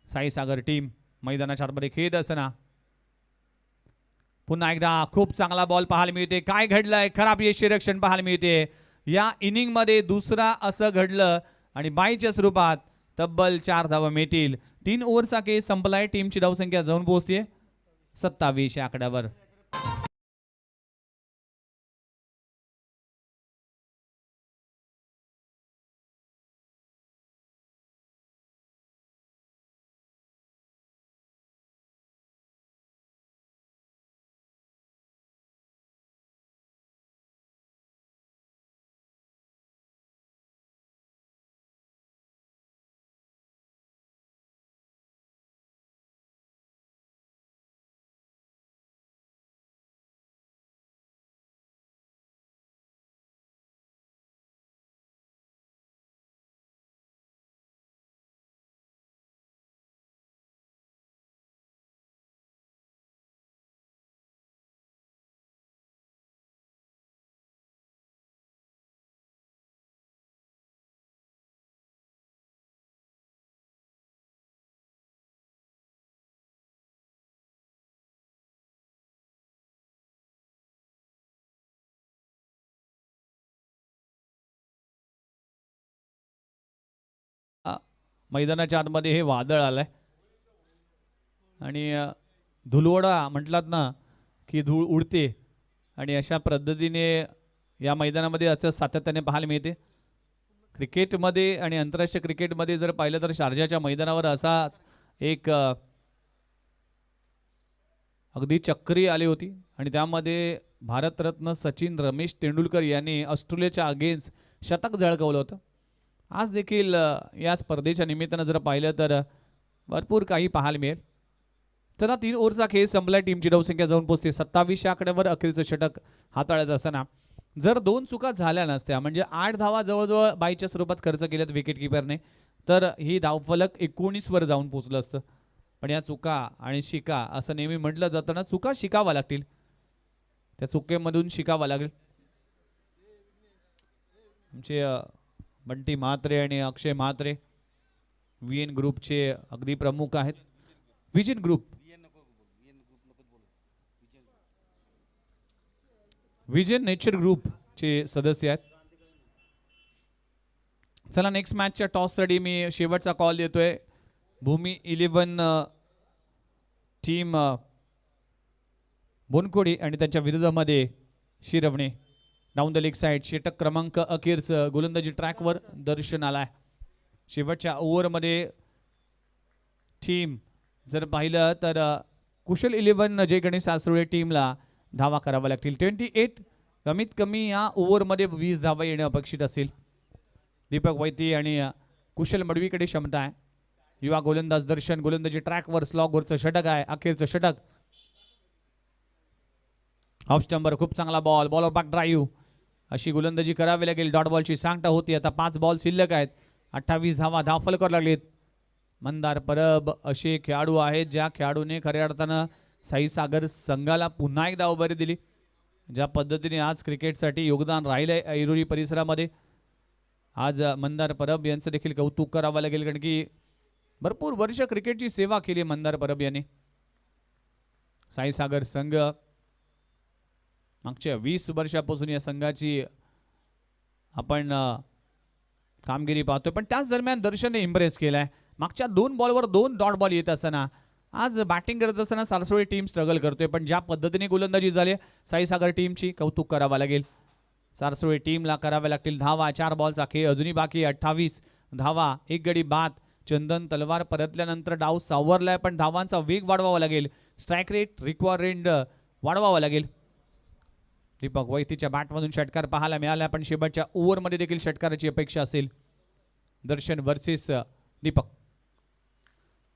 G: साई सागर टीम मैदानाच्या आतमध्ये खेळत असताना पुन्हा एकदा खूप चांगला बॉल पाहायला मिळते. काय घडलंय? खराब यष्टिरक्षण पाहायला मिळते. या इनिंग मध्ये दुसरा असं घडलं आणि बायच्या स्वरूपात तब्बल 4 धावा मिळतील. 3 ओव्हरचा खेळ संपलाय. टीमची धावसंख्या जाऊन पोहोचते 27 या आकड्यावर. मैदानाच्या आतमध्ये हे वादळ आलंय आणि धुलवडा म्हटलात ना की धूळ उडते आणि अशा पद्धतीने या मैदानामध्ये असं सातत्याने पाहायला मिळते. क्रिकेटमध्ये आणि आंतरराष्ट्रीय क्रिकेटमध्ये जर पाहिलं तर शारजाच्या मैदानावर असाच एक अगदी चक्री आली होती आणि त्यामध्ये भारतरत्न सचिन रमेश तेंडुलकर यांनी ऑस्ट्रेलियाच्या अगेन्स्ट शतक झळकवलं होतं. आज देखील या स्पर्धेच्या निमित्तानं जर पाहिलं तर भरपूर काही पाहायला मिळेल. चला 3 ओव्हरचा खेळ संपला. टीमची धावसंख्या जाऊन पोहोचते 27 आकड्यावर. अखेरचं षटक हाताळत असताना जर 2 चुका झाल्या नसत्या म्हणजे 8 धावा जवळजवळ बाईच्या स्वरूपात खर्च केल्यात विकेट किपरने तर ही धावफलक 19 वर जाऊन पोहोचलं असतं. पण या चुका आणि शिका असं नेहमी म्हटलं जातं ना, चुका शिकावा लागतील. त्या चुकेमधून शिकावा लागेल. आमचे बंटी म्हात्रे आणि अक्षय म्हात्रे VN ग्रुपचे अगदी प्रमुख आहेत. विजन ग्रुप विजन नेचर ग्रुपचे सदस्य आहेत. चला नेक्स्ट मॅचच्या टॉससाठी मी शेवटचा कॉल देतोय. भूमी 11 टीम बोनकोडी आणि त्यांच्या विरोधामध्ये Shirvane. Down the leg side षटक क्रमांक अखेरचं गोलंदाजी ट्रॅकवर दर्शन आलाय. शेवटच्या ओव्हरमध्ये टीम जर पाहिलं तर कुशल 11 जय गणेश सासरुळे टीमला धावा कराव्या लागतील. 28 कमीत कमी या ओव्हरमध्ये 20 धावा येणे अपेक्षित असेल. दीपक वैती आणि कुशल मडवीकडे क्षमता आहे. युवा गोलंदाज दर्शन गोलंदाजी ट्रॅकवर स्लॉगवरचं षटक आहे. अखेरचं षटक. ऑफ स्टंबर खूप चांगला बॉल. बॉल बॅक ड्राईव्ह अशी गोलंदाजी करावी लागेल. डॉट बॉलची सांगता होती. आता 5 बॉल शिल्लक आहेत. 28 धावा फलकावर लागलेत. मंदार परब असे खेळाडू आहेत ज्या खेळाडूने खऱ्या अर्थानं साईसागर संघाला पुन्हा एकदा उभारी दिली. ज्या पद्धतीने आज क्रिकेटसाठी योगदान राहिलंय ऐरोली परिसरामध्ये, आज मंदार परब यांचं देखील कौतुक करावं लागेल. कारण की भरपूर वर्ष क्रिकेटची सेवा केली मंदार परब यांनी. साईसागर संघ मागच्या 20 वर्षापासून या संघाची आपण कामगिरी पाहतोय. पण त्याच दरम्यान दर्शनने इम्प्रेस केलाय. मागच्या 2 बॉलवर 2 डॉट बॉल येत असताना आज बॅटिंग करत असताना सारसोळी टीम स्ट्रगल करतोय. पण ज्या पद्धतीने गोलंदाजी झाली साईसागर टीमची कौतुक करावं लागेल. सारसोळी टीमला कराव्या लागतील धावा. 4 बॉलचा खेळ अजूनही बाकी. 28 धावा, 1 गडी बाद. चंदन तलवार परतल्यानंतर डाव सावरलाय पण धावांचा वेग वाढवावा लागेल. स्ट्राईक रेट रिक्वायर्ड वाढवावा लागेल. दीपक वैतीच्या बॅटमधून षटकार पाहायला मिळाला पण शेवटच्या ओव्हरमध्ये देखील षटकाराची अपेक्षा असेल. दर्शन वर्सेस दीपक.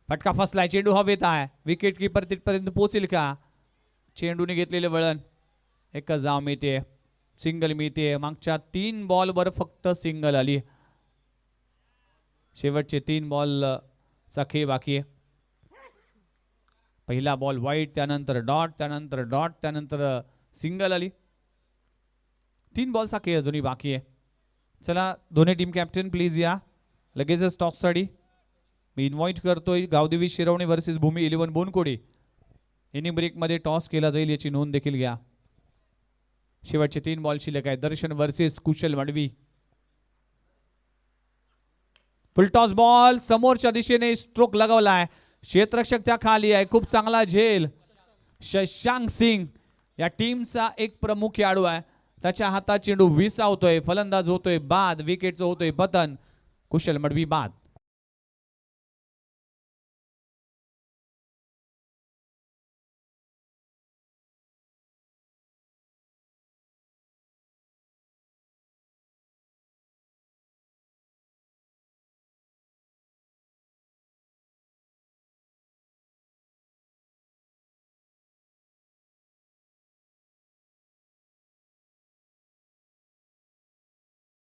G: फटका फसलाय. चेंडू हवेत आहे. विकेट किपर तिथपर्यंत पोहोचेल का? चेंडूने घेतलेले वळण. एकच धाव मिळते. सिंगल मिळते. मागच्या 3 बॉलवर फक्त सिंगल आली. शेवटचे 3 बॉल चा खेळ बाकी आहे. पहिला बॉल वाईट, त्यानंतर डॉट, त्यानंतर डॉट, त्यानंतर सिंगल आली. 3 बॉलचा खेळ अजूनही बाकी आहे. चला दोन्ही टीम कॅप्टन प्लीज या लगेचच टॉससाठी. मी इन्व्हाइट करतोय गावदेवी शिरवणे वर्सेस भूमी 11 बोनकोडी. इनिंग ब्रेकमध्ये टॉस केला जाईल याची नोंद देखील घ्या. शेवटचे 3 बॉल शिल्लक आहे. दर्शन वर्सेस कुशल मडवी. फुल टॉस बॉल समोरच्या दिशेने स्ट्रोक लगावलाय. क्षेत्ररक्षक त्या खाली आहे. खूप चांगला झेल. शशांक सिंग या टीमचा एक प्रमुख खेळाडू आहे. त्याच्या हातात चेंडू विसावतोय. फलंदाज होतोय बाद. विकेटचं होतोय पतन. कुशल मडवी बाद.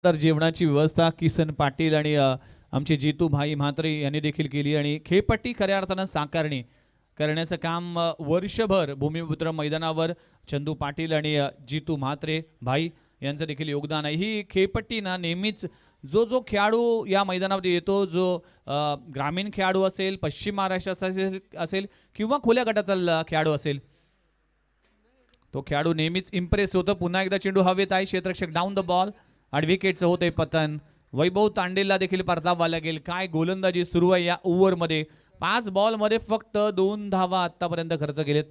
G: तर जेवणाची व्यवस्था किसन पाटील आणि आमचे जितू भाई म्हात्रे यांनी देखील केली आणि खेळपट्टी खऱ्या अर्थानं साकारणी करण्याचं काम वर्षभर भूमिपुत्र मैदानावर चंदू पाटील आणि जितू म्हात्रे भाई यांचं देखील योगदान आहे. ही खेळपट्टी ना नेहमीच जो खेळाडू या मैदानामध्ये येतो, जो ग्रामीण खेळाडू असेल, पश्चिम महाराष्ट्राचा असेल किंवा खुल्या गटातील खेळाडू असेल, तो खेळाडू नेहमीच इम्प्रेस होतो. पुन्हा एकदा चेंडू हवेत आहे. क्षेत्ररक्षक डाऊन द बॉल आणि विकेटचं होतंय पतन. वैभव तांडेला देखील परतावा लागेल. काय गोलंदाजी सुरू आहे या ओव्हरमध्ये. 5 बॉलमध्ये फक्त 2 धावा आतापर्यंत खर्च केलेत.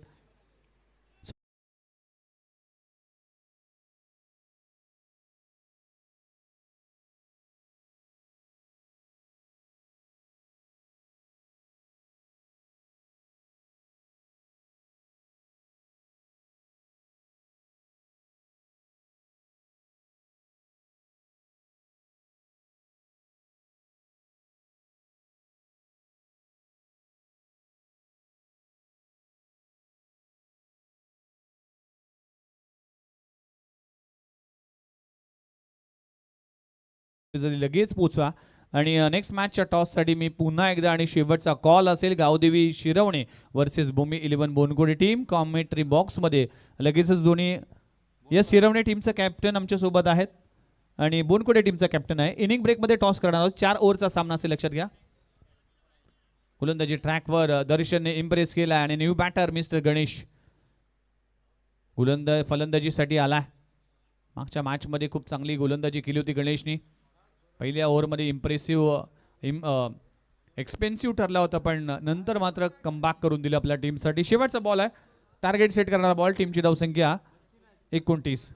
G: लगेच पोचवा आणि नेक्स्ट मॅचच्या टॉससाठी मी पुन्हा एकदा आणि शेवटचा कॉल असेल गावदेवी शिरवणे वर्सेस भूमी 11 बोनकोडी टीम. कॉमेंट्री बॉक्समध्ये लगेचच दोन्ही या शिरवणे टीमचा कॅप्टन आमच्या सोबत आहेत आणि बोनकोडी टीमचा कॅप्टन आहे. इनिंग ब्रेकमध्ये टॉस करणार आहोत. 4 ओव्हरचा सामना असेल, लक्षात घ्या. गोलंदाजी ट्रॅकवर दर्शनने इम्प्रेस केला आणि न्यू बॅटर मिस्टर गणेश फलंदाजीसाठी आला. मागच्या मॅचमध्ये खूप चांगली गोलंदाजी केली होती गणेशनी. पहिल्या ओव्हरमध्ये एक्सपेन्सिव्ह ठरला होता पण नंतर मात्र कमबॅक करून दिलं आपल्या टीमसाठी. शेवटचा बॉल आहे. टार्गेट सेट करणारा बॉल, टीमची धावसंख्या 29.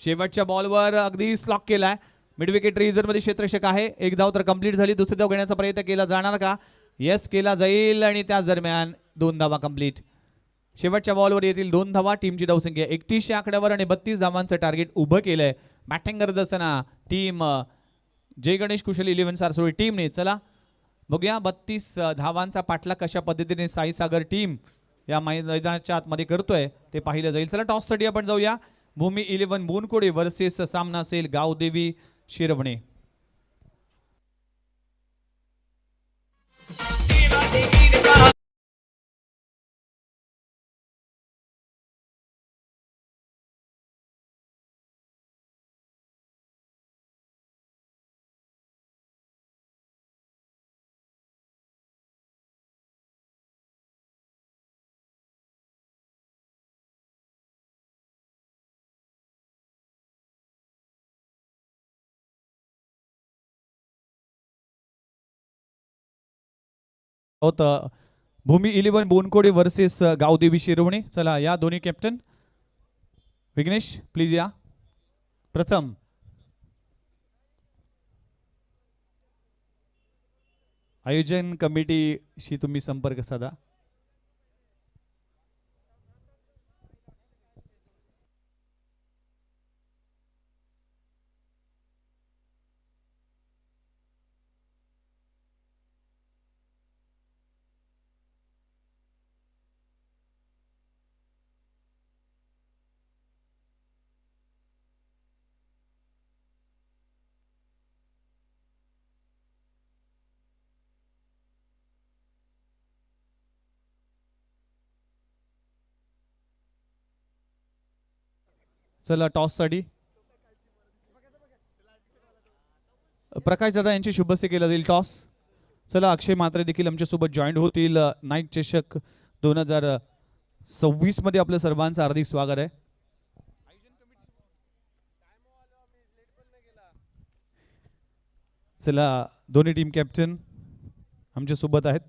G: शेवटच्या बॉलवर अगदी स्लॉक केलाय. मिड विकेट मध्ये क्षेत्ररक्षक आहे. एक धाव तर कंप्लीट झाली. दुसरी धाव घेण्याचा प्रयत्न केला जाणार का? येस, केला जाईल आणि त्याच दरम्यान 2 धावा कंप्लीट. शेवटच्या बॉलवर येतील 2 धावा. टीमची धावसंख्या 31 या आकड्यावर आणि 32 धावांचं टार्गेट उभं केलंय. बॅटिंग करत असताना टीम जय गणेश कुशल 11 सारसोळी टीमने, चला बघूया 32 धावांचा पाठलाग कशा पद्धतीने साई सागर टीम या मैदानाच्या आतमध्ये करतोय ते पाहिलं जाईल. चला टॉससाठी आपण जाऊया. भूमी 11 बोनकोडे वर्सेस सामना असेल गावदेवी शिरवणे. होतं भूमी 11 बोनकोडे वर्सेस गावदेवी शिरवणे. चला या दोन्ही कॅप्टन. विघ्नेश प्लीज या. प्रथम आयोजन कमिटीशी तुम्ही संपर्क साधा. चला टॉससाठी प्रकाश दादा यांची शुभस्य केला जाईल टॉस. चला अक्षय म्हात्रे देखील आमच्यासोबत जॉईन होतील. नाईक चषक 2026 मध्ये आपलं सर्वांचं हार्दिक स्वागत आहे. चला दोन्ही टीम कॅप्टन आमच्यासोबत आहेत.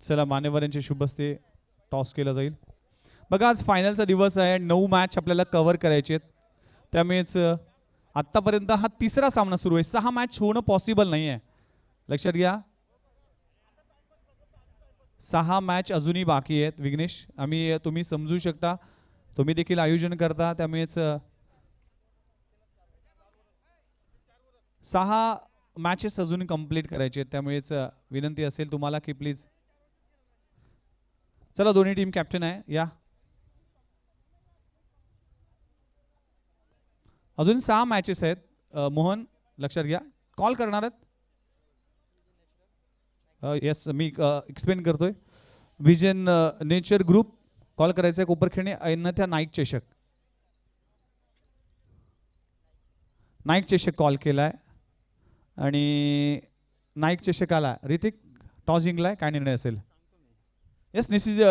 G: चला मान्यवर यांचे शुभस्ते टॉस केला जाईल. बघा आज फायनलचा दिवस आहे. 9 मॅच आपल्याला कव्हर करायचे आहेत. त्यामुळेच आत्तापर्यंत हा तिसरा सामना सुरू आहे. 6 मॅच होणं पॉसिबल नाही आहे. लक्षात घ्या 6 मॅच अजूनही बाकी आहेत. विघ्नेश तुम्ही समजू शकता, तुम्ही देखील आयोजन करता, त्यामुळेच 6 मॅचेस अजून कंप्लीट करायचे आहेत. त्यामुळेच विनंती असेल तुम्हाला की प्लीज. चला दोन्ही टीम कॅप्टन आहे या. अजून 6 मॅचेस आहेत. मोहन लक्षात घ्या, कॉल करणार आहेत. येस मी एक्सप्लेन करतोय. विजन नेचर ग्रुप कॉल करायचा आहे. कोपरखेडणे अन्यथा नाईक चषक. नाईक चषक कॉल केलाय आणि नाईक चषक आला. ऋतिक टॉस जिंकलाय, काय निर्णय असेल? येस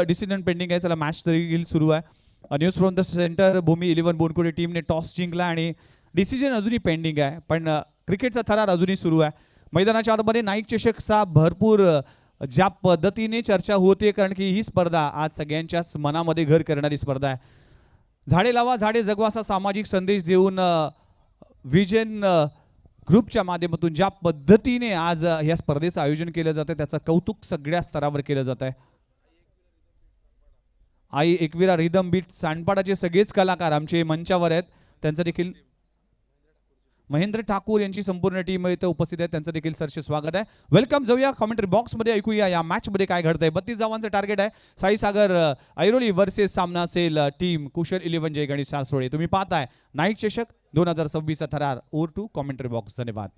G: डिसिजन पेंडिंग आहे. चला मॅच तरी सुरू आहे. न्यूज फ्रॉम द सेंटर भूमी 11 बोनकोडे टीमने टॉस जिंकला आणि डिसिजन अजूनही पेंडिंग आहे. पण क्रिकेटचा थरार अजूनही सुरू आहे. मैदानाच्या आतमध्ये नाईक चषकचा भरपूर ज्या पद्धतीने चर्चा होते, कारण की ही स्पर्धा आज सगळ्यांच्याच मनामध्ये घर करणारी स्पर्धा आहे. झाडे लावा झाडे जगवा असा सामाजिक संदेश देऊन विजन ग्रुपच्या माध्यमातून ज्या पद्धतीने आज या स्पर्धेचं आयोजन केलं जातं त्याचं कौतुक सगळ्या स्तरावर केलं जात आहे. आई एकविरा रिदम बीट सांडपाडाचे सगळेच कलाकार आमचे मंचावर आहेत. त्यांचं देखील महेंद्र ठाकूर यांची संपूर्ण टीम इथे उपस्थित आहे. त्यांचं देखील सरसे स्वागत आहे. वेलकम. जाऊया कमेंट्री बॉक्समध्ये, ऐकूया या मॅचमध्ये काय घडतंय. 32 धावांचं टार्गेट आहे. साई सागर ऐरोली वर्सेस सामना असेल टीम कुशल 11 जय गणेश सासवडे. तुम्ही पाहताय नाईक चषक 2026 थरार. Over to commentary box. धन्यवाद.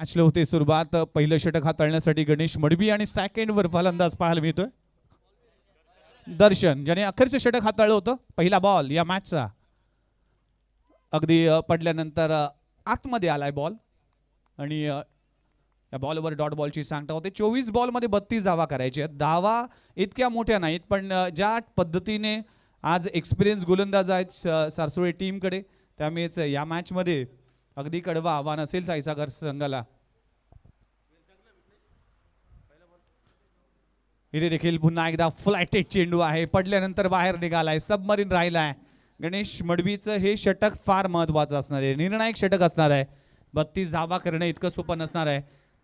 G: मॅचला होते सुरुवात. पहिलं षटक हाताळण्यासाठी गणेश मडवी आणि स्ट्राईक एंडवर फलंदाज पाहायला मिळतोय दर्शन, ज्याने अखेरचं षटक हाताळलं होतं. पहिला बॉल या मॅचचा अगदी पडल्यानंतर आतमध्ये आलाय बॉल आणि या बॉलवर डॉट बॉलची सांगता होते. 24 बॉलमध्ये 32 धावा करायचे. धावा इतक्या मोठ्या नाहीत, पण ज्या पद्धतीने आज एक्सपिरियन्स गोलंदाज आहेत सारसोळे टीमकडे, त्यामुळेच या मॅचमध्ये अगदी कडवा आव्हान असेल साईसागर संघाला. इथे देखील पुन्हा एकदा फ्लायटेड चेंडू आहे, पडल्यानंतर बाहेर निघालाय, सबमरीन राहिलाय. गणेश मडवीचं हे षटक फार महत्वाचं असणार आहे, निर्णायक षटक असणार आहे. 32 धावा करणं इतकं सोपं नसणार आहे.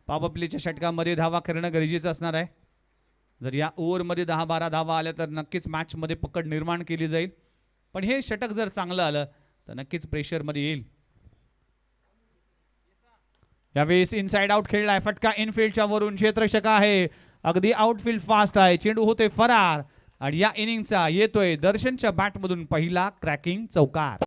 G: पॉवर प्लेच्या षटकामध्ये धावा करणं गरजेचं असणार आहे. जर या ओव्हरमध्ये 10-12 धावा आल्या तर नक्कीच मॅचमध्ये पकड निर्माण केली जाईल, पण हे षटक जर चांगलं आलं तर नक्कीच प्रेशरमध्ये येईल. यावेळेस इनसाइड आउट खेळलाय, फटका इनफिल्डच्या वरून, क्षेत्ररक्षक आहे, अगदी आउटफील्ड फास्ट आहे, चेंडू होते फरार आणि या इनिंगचा येतोय दर्शनच्या बॅटमधून पहिला क्रॅकिंग चौकार.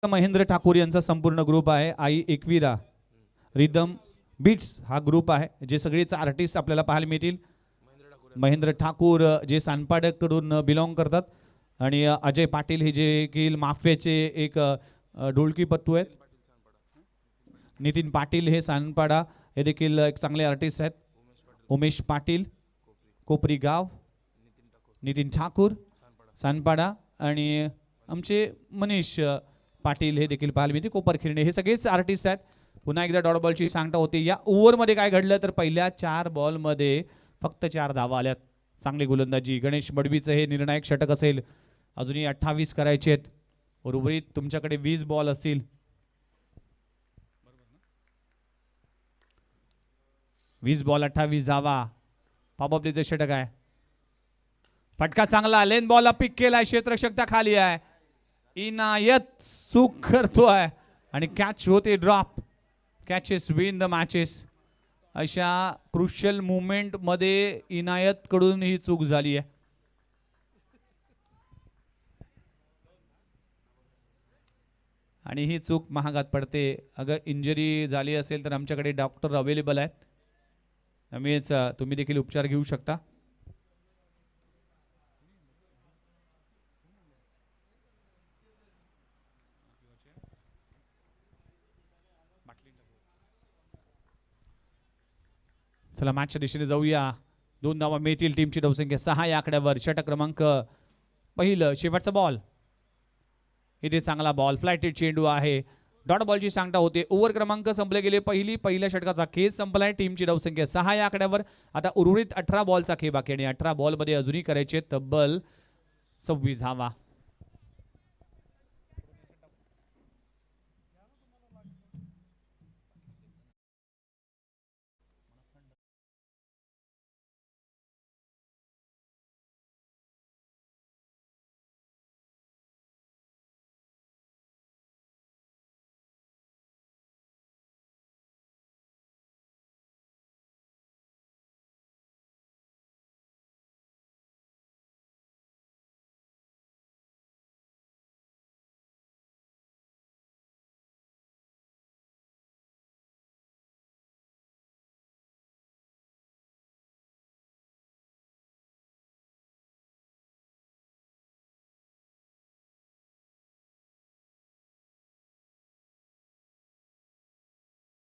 G: महेंद्र ठाकूर यांचा संपूर्ण ग्रुप आहे. आई एकविरा, रिदम बीट्स हा ग्रुप आहे, जे सगळेच आर्टिस्ट आपल्याला पाहायला मिळतील. महेंद्र ठाकूर जे सानपाड्याकडून बिलॉंग करतात आणि अजय पाटील हे जे की माफियाचे एक ढोलकीपट्टू आहेत. नितीन पाटील हे सानपाडा हे देखील एक चांगले आर्टिस्ट आहेत. उमेश पाटील कोपरी गाव, नितीन ठाकूर सानपाडा आणि आमचे मनीष पाटील हे देखील पाहायला मिळते कोपरखिरणे, हे सगळेच आर्टिस्ट आहेत. पुन्हा एकदा डॉट बॉलची सांगता होते. या ओव्हरमध्ये काय घडलं तर पहिल्या 4 बॉलमध्ये फक्त 4 धावा आल्यात. चांगली गोलंदाजी. गणेश मडवीचं हे निर्णायक षटक असेल. अजूनही 28 करायचे आहेत. उर्वरित तुमच्याकडे 20 बॉल असतील. 20 बॉल 28 धावा. पॉपअप प्लेचं षटक आहे. फटका चांगला, लेन बॉलला पिक केलाय, क्षेत्ररक्षक त्या खाली आहे. इनायत चूक करतोय आणि कॅच होते drop. Catches win the matches. अशा क्रुशियल मुवमेंट मध्ये इनायत कडून ही चूक झाली आहे. आणि ही चूक महागात पडते. अगर इंजरी झाली असेल तर आमच्याकडे डॉक्टर अवेलेबल आहेत, त्यामुळेच तुम्ही देखील उपचार घेऊ शकता. चला मॅचच्या दिशेने जाऊया. 2 धावा मिळतील. टीमची धावसंख्या 6 या आकड्यावर. षटक क्रमांक पहिलं, शेवटचा बॉल. इथे चांगला बॉल, फ्लायटेड चेंडू आहे. डॉट बॉलची सांगता होते. ओव्हर क्रमांक संपले गेले. पहिल्या षटकाचा खेळ संपलाय. टीमची धावसंख्या 6 या आकड्यावर. आता उर्वरित 18 बॉलचा खेळ बाकी आणि 18 बॉलमध्ये अजूनही करायचे तब्बल 26 धावा.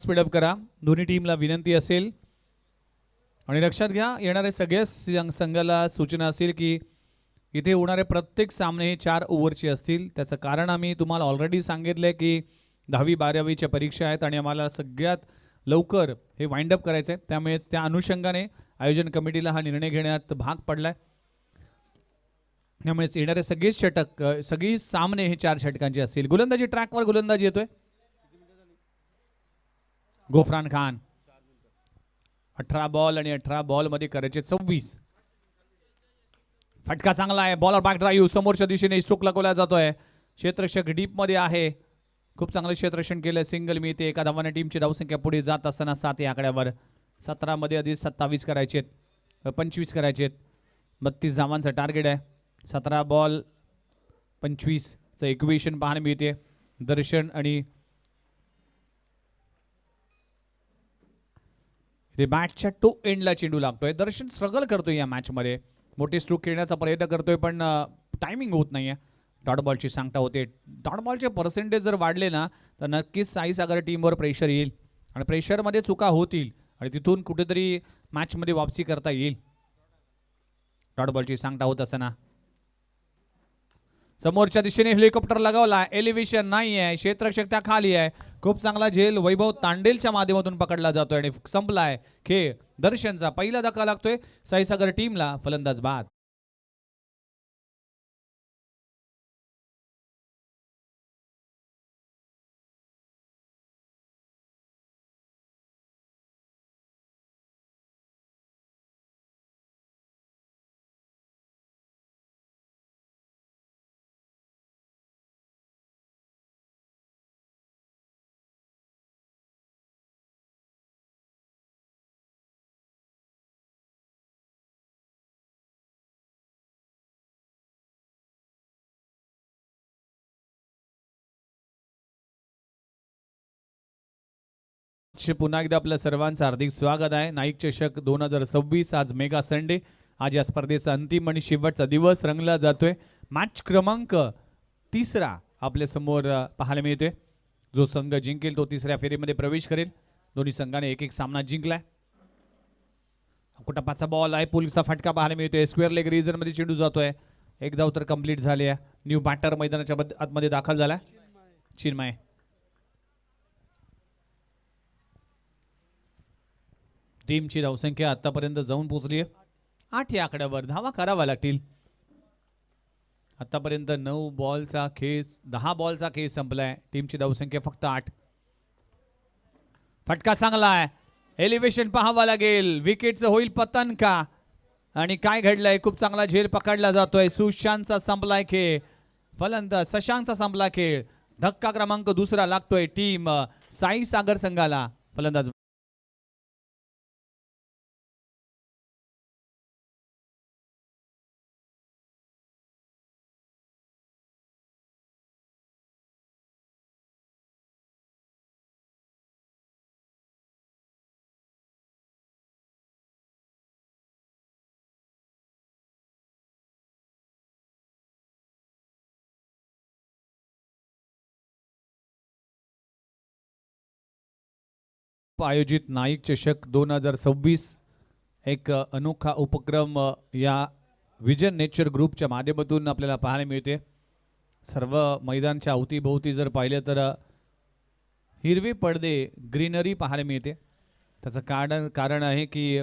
G: स्पीडअप करा, दोन्ही टीमला विनंती असेल. आणि लक्षात घ्या, येणाऱ्या सगळ्या संघाला सूचना असेल की इथे होणारे प्रत्येक सामने हे 4 ओव्हरचे असतील. त्याचं कारण आम्ही तुम्हाला ऑलरेडी सांगितलंय की 10वी-12वीच्या परीक्षा आहेत आणि आम्हाला सगळ्यात लवकर हे वाइंड अप करायचं आहे. त्यामुळेच त्या अनुषंगाने आयोजन कमिटीला हा निर्णय घेण्यात भाग पडलाय. त्यामुळेच येणारे सगळेच षटक, सगळी सामने हे 4 षटकांचे असतील. गोलंदाजी ट्रॅकवर गोलंदाजी येतोय. गोफरान खान 18 बॉल आणि 18 बॉल मध्ये करायचे 26. फटका चांगला आहे. बॉलर बॅक ड्राईव्ह समोरच्या दिशेने स्ट्रोक लगवला जातोय. क्षेत्ररक्षक डीप मध्ये आहे. खूप चांगलं क्षेत्ररक्षण केलं. सिंगल मिळते. एका धावाने टीमची धावसंख्या पुढे जात असताना 7 या आकड्यावर. 17 मध्ये आधी 27 करायचे, 25 करायचे. 32 धावांचं टार्गेट आहे. 17 बॉल 25चं इक्वेशन पाहायला मिळते. दर्शन आणि मॅचच्या टो एंडला चेंडू लागतोय. दर्शन स्ट्रगल करतोय या मॅचमध्ये, मोठी स्ट्रोक खेळण्याचा प्रयत्न करतोय पण टायमिंग होत नाहीये. डॉट बॉलची सांगता होते. डॉट बॉलचे पर्सेंटेज जर वाढले ना तर नक्कीच साई सागर टीमवर प्रेशर येईल आणि प्रेशरमध्ये चुका होतील आणि तिथून कुठेतरी मॅचमध्ये वापसी करता येईल. डॉट बॉलची सांगता होत असताना समोरच्या दिशेने हेलिकॉप्टर लगावला. एलिव्हेशन नाही आहे, क्षेत्ररक्षक त्या खाली आहे. खूप चांगला झेल वैभव तांडेलच्या माध्यमातून पकडला जातोय आणि संपलाय खेळ. दर्शनचा पहिला धक्का लागतोय साईसागर टीमला. फलंदाज बाद. पुन्हा एकदा आपल्या सर्वांचं हार्दिक स्वागत आहे. नाईक चषक 2026 आज मेगा संडे. आज या स्पर्धेचा अंतिम आणि शेवटचा दिवस रंगला जातोय. मॅच क्रमांक 3 आपल्या समोर पाहायला मिळतोय. जो संघ जिंकेल तो 3ऱ्या फेरीमध्ये प्रवेश करेल. दोन्ही संघाने एक एक सामना जिंकलाय. कुटापाचा बॉल आहे. पुलचा फटका पाहायला मिळतोय. स्क्वेअर लेग रिजन मध्ये चेंडू जातोय. एक धाव तर कंप्लीट झाली आहे. न्यू बॅटर मैदानाच्या आतमध्ये दाखल झाला. चिन्मय टीमची धावसंख्या आतापर्यंत जाऊन पोहोचली आहे 8 या आकड्यावर. धावा करावा लागतील. आतापर्यंत 9 बॉलचा खेळ 10 बॉलचा खेळ संपलाय. टीमची धावसंख्या फक्त 8. फटका चांगला आहे. एलिव्हेशन पाहावा लागेल. विकेटचं होईल पतन का आणि काय घडलंय. खूप चांगला झेल पकडला जातोय. सुशांतचा संपलाय खेळ. फलंदाज शशांकचा संपला खेळ. धक्का क्रमांक 2 लागतोय टीम साई सागर संघाला. फलंदाज आयोजित नाईक चषक 2026 एक अनोखा उपक्रम या विजन नेचर ग्रुपच्या माध्यमातून आपल्याला पाहायला मिळते. सर्व मैदानच्या अवतीभोवती जर पाहिलं तर हिरवे पडदे ग्रीनरी पाहायला मिळते. त्याचं कारण आहे की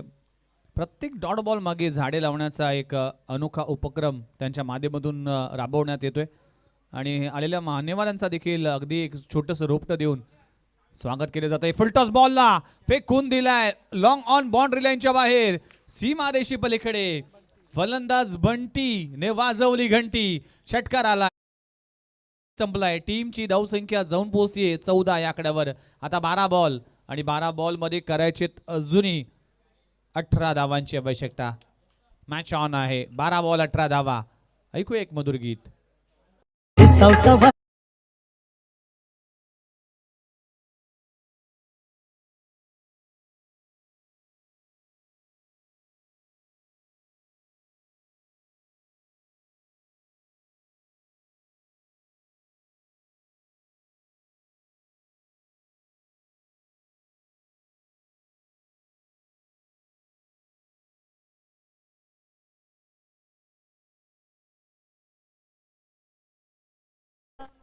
G: प्रत्येक डॉट बॉल मागे झाडे लावण्याचा एक अनोखा उपक्रम त्यांच्या माध्यमातून राबवण्यात येतोय आणि आलेल्या मान्यवरांचा देखील अगदी एक छोटंसं रोपटं देऊन स्वागत केले जाते. फुलटॉस बॉलला फेकून दिलाय. लॉंग ऑन बाउंड्री लाईनच्या बाहेर सीमारेषी पलीकडे. फलंदाज बंटी ने वाजवली घंटी. षटकार आला. संपलाय. टीमची धावसंख्या जाऊन पोहोचतीये 14 या आकड्यावर. आता 12 बॉल आणि 12 बॉल मध्ये करायचे अजूनही 18 धावांची आवश्यकता. मॅच ऑन आहे. 12 बॉल 18 धावा. ऐकू एक मधुर गीत.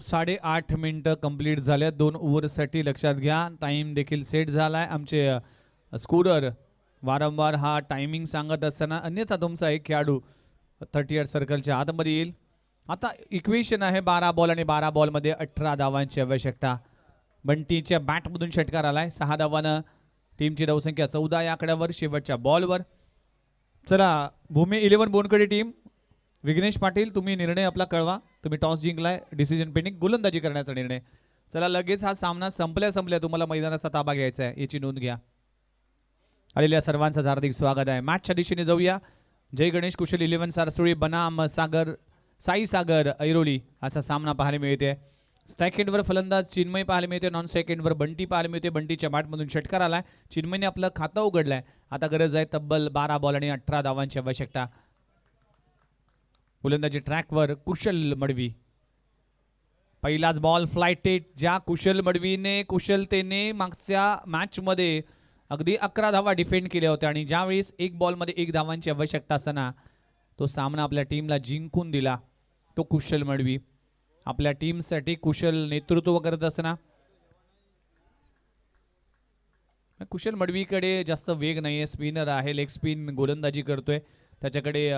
G: साडे 8 मिनिटं कंप्लीट झाल्या 2 ओव्हरसाठी. लक्षात घ्या टाइम देखील सेट झालाय. आमचे स्कोरर वारंवार हा टायमिंग सांगत असताना अन्यथा तुमचा एक खेळाडू 38 सर्कलच्या आतमध्ये येईल. आता इक्वेशन आहे 12 बॉल आणि 12 बॉलमध्ये 18 धावांची आवश्यकता. बंटीच्या बॅटमधून षटकार आलाय. 6 धावानं टीमची धावसंख्या 14 या आकड्यावर. शेवटच्या बॉलवर चला भूमी 11 बोनकडे टीम. विघ्नेश पाटील तुम्ही निर्णय आपला कळवा. तुम्ही टॉस जिंकलाय. डिसिजन पेंडिंग गोलंदाजी करण्याचा निर्णय. चला लगेच हा सामना संपल्या तुम्हाला मैदानाचा ताबा घ्यायचा आहे याची नोंद घ्या. आलेल्या सर्वांचं हार्दिक स्वागत आहे. मॅचच्या दिशेने जाऊया. जय गणेश कुशल 11 सारसुळी बनाम सागर साई सागर ऐरोली असा सामना पाहायला मिळते. स्ट्राईक एंडवर फलंदाज चिन्मय पाहायला मिळते. नॉन स्ट्राईक एंडवर बंटी पाहायला मिळते. बंटीच्या बॅटमधून षटकार आलाय. चिन्मयने आपलं खातं उघडलंय. आता गरज आहे तब्बल 12 बॉल आणि 18 धावांची आवश्यकता. गोलंदाजी ट्रॅकवर कुशल मडवी. पहिलाच बॉल फ्लायटेट. ज्या कुशल मडवीने कुशलतेने मागच्या मॅचमध्ये अगदी 11 धावा डिफेंड केल्या होत्या आणि ज्यावेळेस एक बॉलमध्ये 1 धावांची आवश्यकता असताना तो सामना आपल्या टीमला जिंकून दिला तो कुशल मडवी. आपल्या टीमसाठी कुशल नेतृत्व करत असताना कुशल मडवीकडे जास्त वेग नाही आहे. स्पिनर आहे. लेग स्पिन गोलंदाजी करतोय. त्याच्याकडे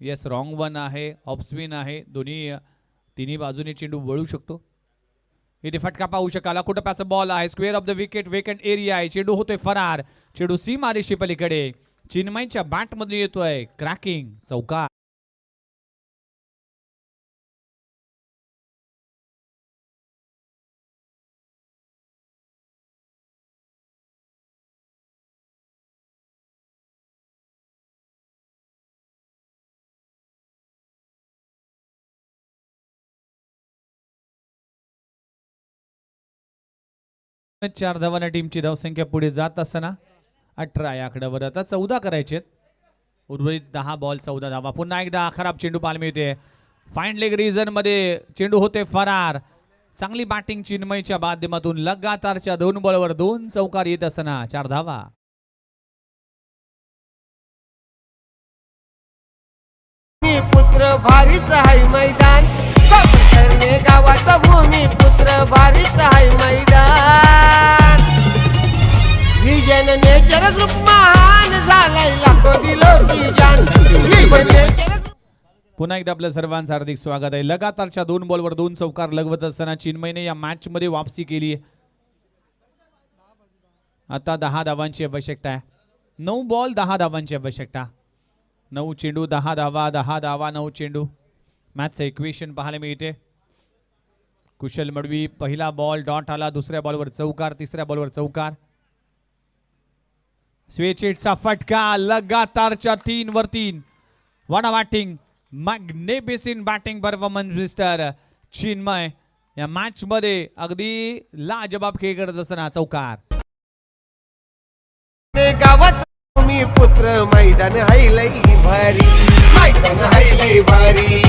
G: येस रॉंग वन आहे. ऑफ स्पिन आहे. तिन्ही बाजूने चेंडू वळू शकतो. इथे फटका पाहू शकाल. कुठं पॅचा बॉल आहे. Square of the wicket. Vacant area आहे. चेंडू होतोय फरार. चेंडू सीमारेषे पलीकडे. चिन्मयच्या बॅटमधून येतोय क्रॅकिंग चौकार. चार धावांना टीमची धावसंख्या पुढे जात असताना 18 या आकड्यावर आता 14 करायचे. उर्वरित 10 बॉल 14 धावा. पुन्हा एकदा खराब चेंडू पाहायला मिळते. फाईन लेग रिजन मध्ये चेंडू होते फरार. चांगली बॅटिंग चिन्मयच्या माध्यमातून लगातारच्या 2 बॉलवर 2 चौकार येत असताना 4 धावा.
C: मी पुत्र भारीच आहे मैदान करणे गावाचा भूमी पुत्र भारीच आहे मैदान. विजन नेचर ग्रुप महान झालाय लाखो दिलो की जान. विजन नेचर
G: पुन्हा एकदा आपल्या सर्वांचं हार्दिक स्वागत आहे. लगातारच्या 2 बॉलवर 2 चौकार लगवत असताना चिन्मयने या मॅच मध्ये वापसी केली. आता 10 धावांची आवश्यकता आहे. 9 बॉल 10 धावांची आवश्यकता. 9 चेंडू 10 धावा. 10 धावा 9 चेंडू. मॅचचं इक्वेशन पाहायला मिळते. कुशल मडवी पहिला बॉल डॉट आला. दुसऱ्या बॉलवर चौकार. तिसऱ्या बॉलवर चौकार. स्वेचेटचा फटका. लगातारच्या 3 वर 3. One batting. Magnificent batting performance mister Chinmay या मॅच मध्ये अगदी लाजबाब खेळ करत असताना चौकार.
C: गावाचा मी पुत्र मैदान हाय लई भारी. मैदान हाय लई भारी.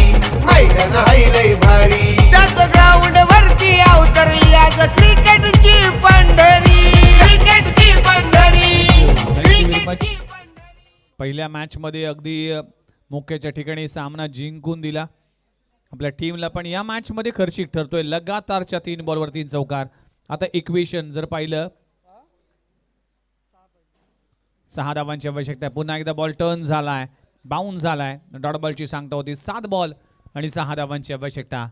C: मैदान हाय लई भारी. त्याच ग्राउंड वरती अवतरली आज क्रिकेटची पंढरी. क्रिकेटची पंढरी. क्रिकेटची पंढरी.
G: पहिल्या मॅच मध्ये अगदी मुख्याच्या ठिकाणी सामना जिंकून दिला. आपल्या टीमला पण या मॅच मध्ये खर्चिक ठरतोय. लगातारच्या 3 बॉलवर 3 चौकार. आता इक्वेशन जर पाहिलं 6 धावांची आवश्यकता आहे. पुन्हा एकदा बॉल टर्न झालाय. बाउन्स झालाय. डॉट बॉलची सांगता होती. 7 बॉल आणि 6 धावांची आवश्यकता.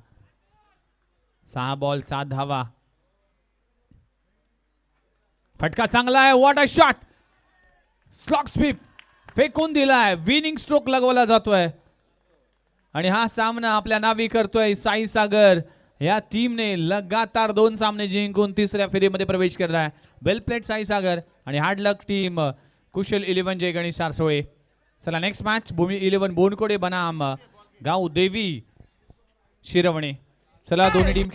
G: 6 बॉल 7 धावा. फटका चांगला आहे. What a shot. Slog sweep फेकून दिलाय. विनिंग स्ट्रोक लगवला जातोय आणि हा सामना आपल्या नावी करतोय साई सागर. या टीमने लगातार 2 सामने जिंकून 3ऱ्या फेरीमध्ये प्रवेश केलाय. वेल प्लेड साई सागर आणि हार्ड लक टीम कुशल 11 जय गणेश सारसोळे. चला नेक्स्ट मॅच भूमी 11 बोनकोडे बनाम गाव देवी शिरवणे. चला दोन्ही टीम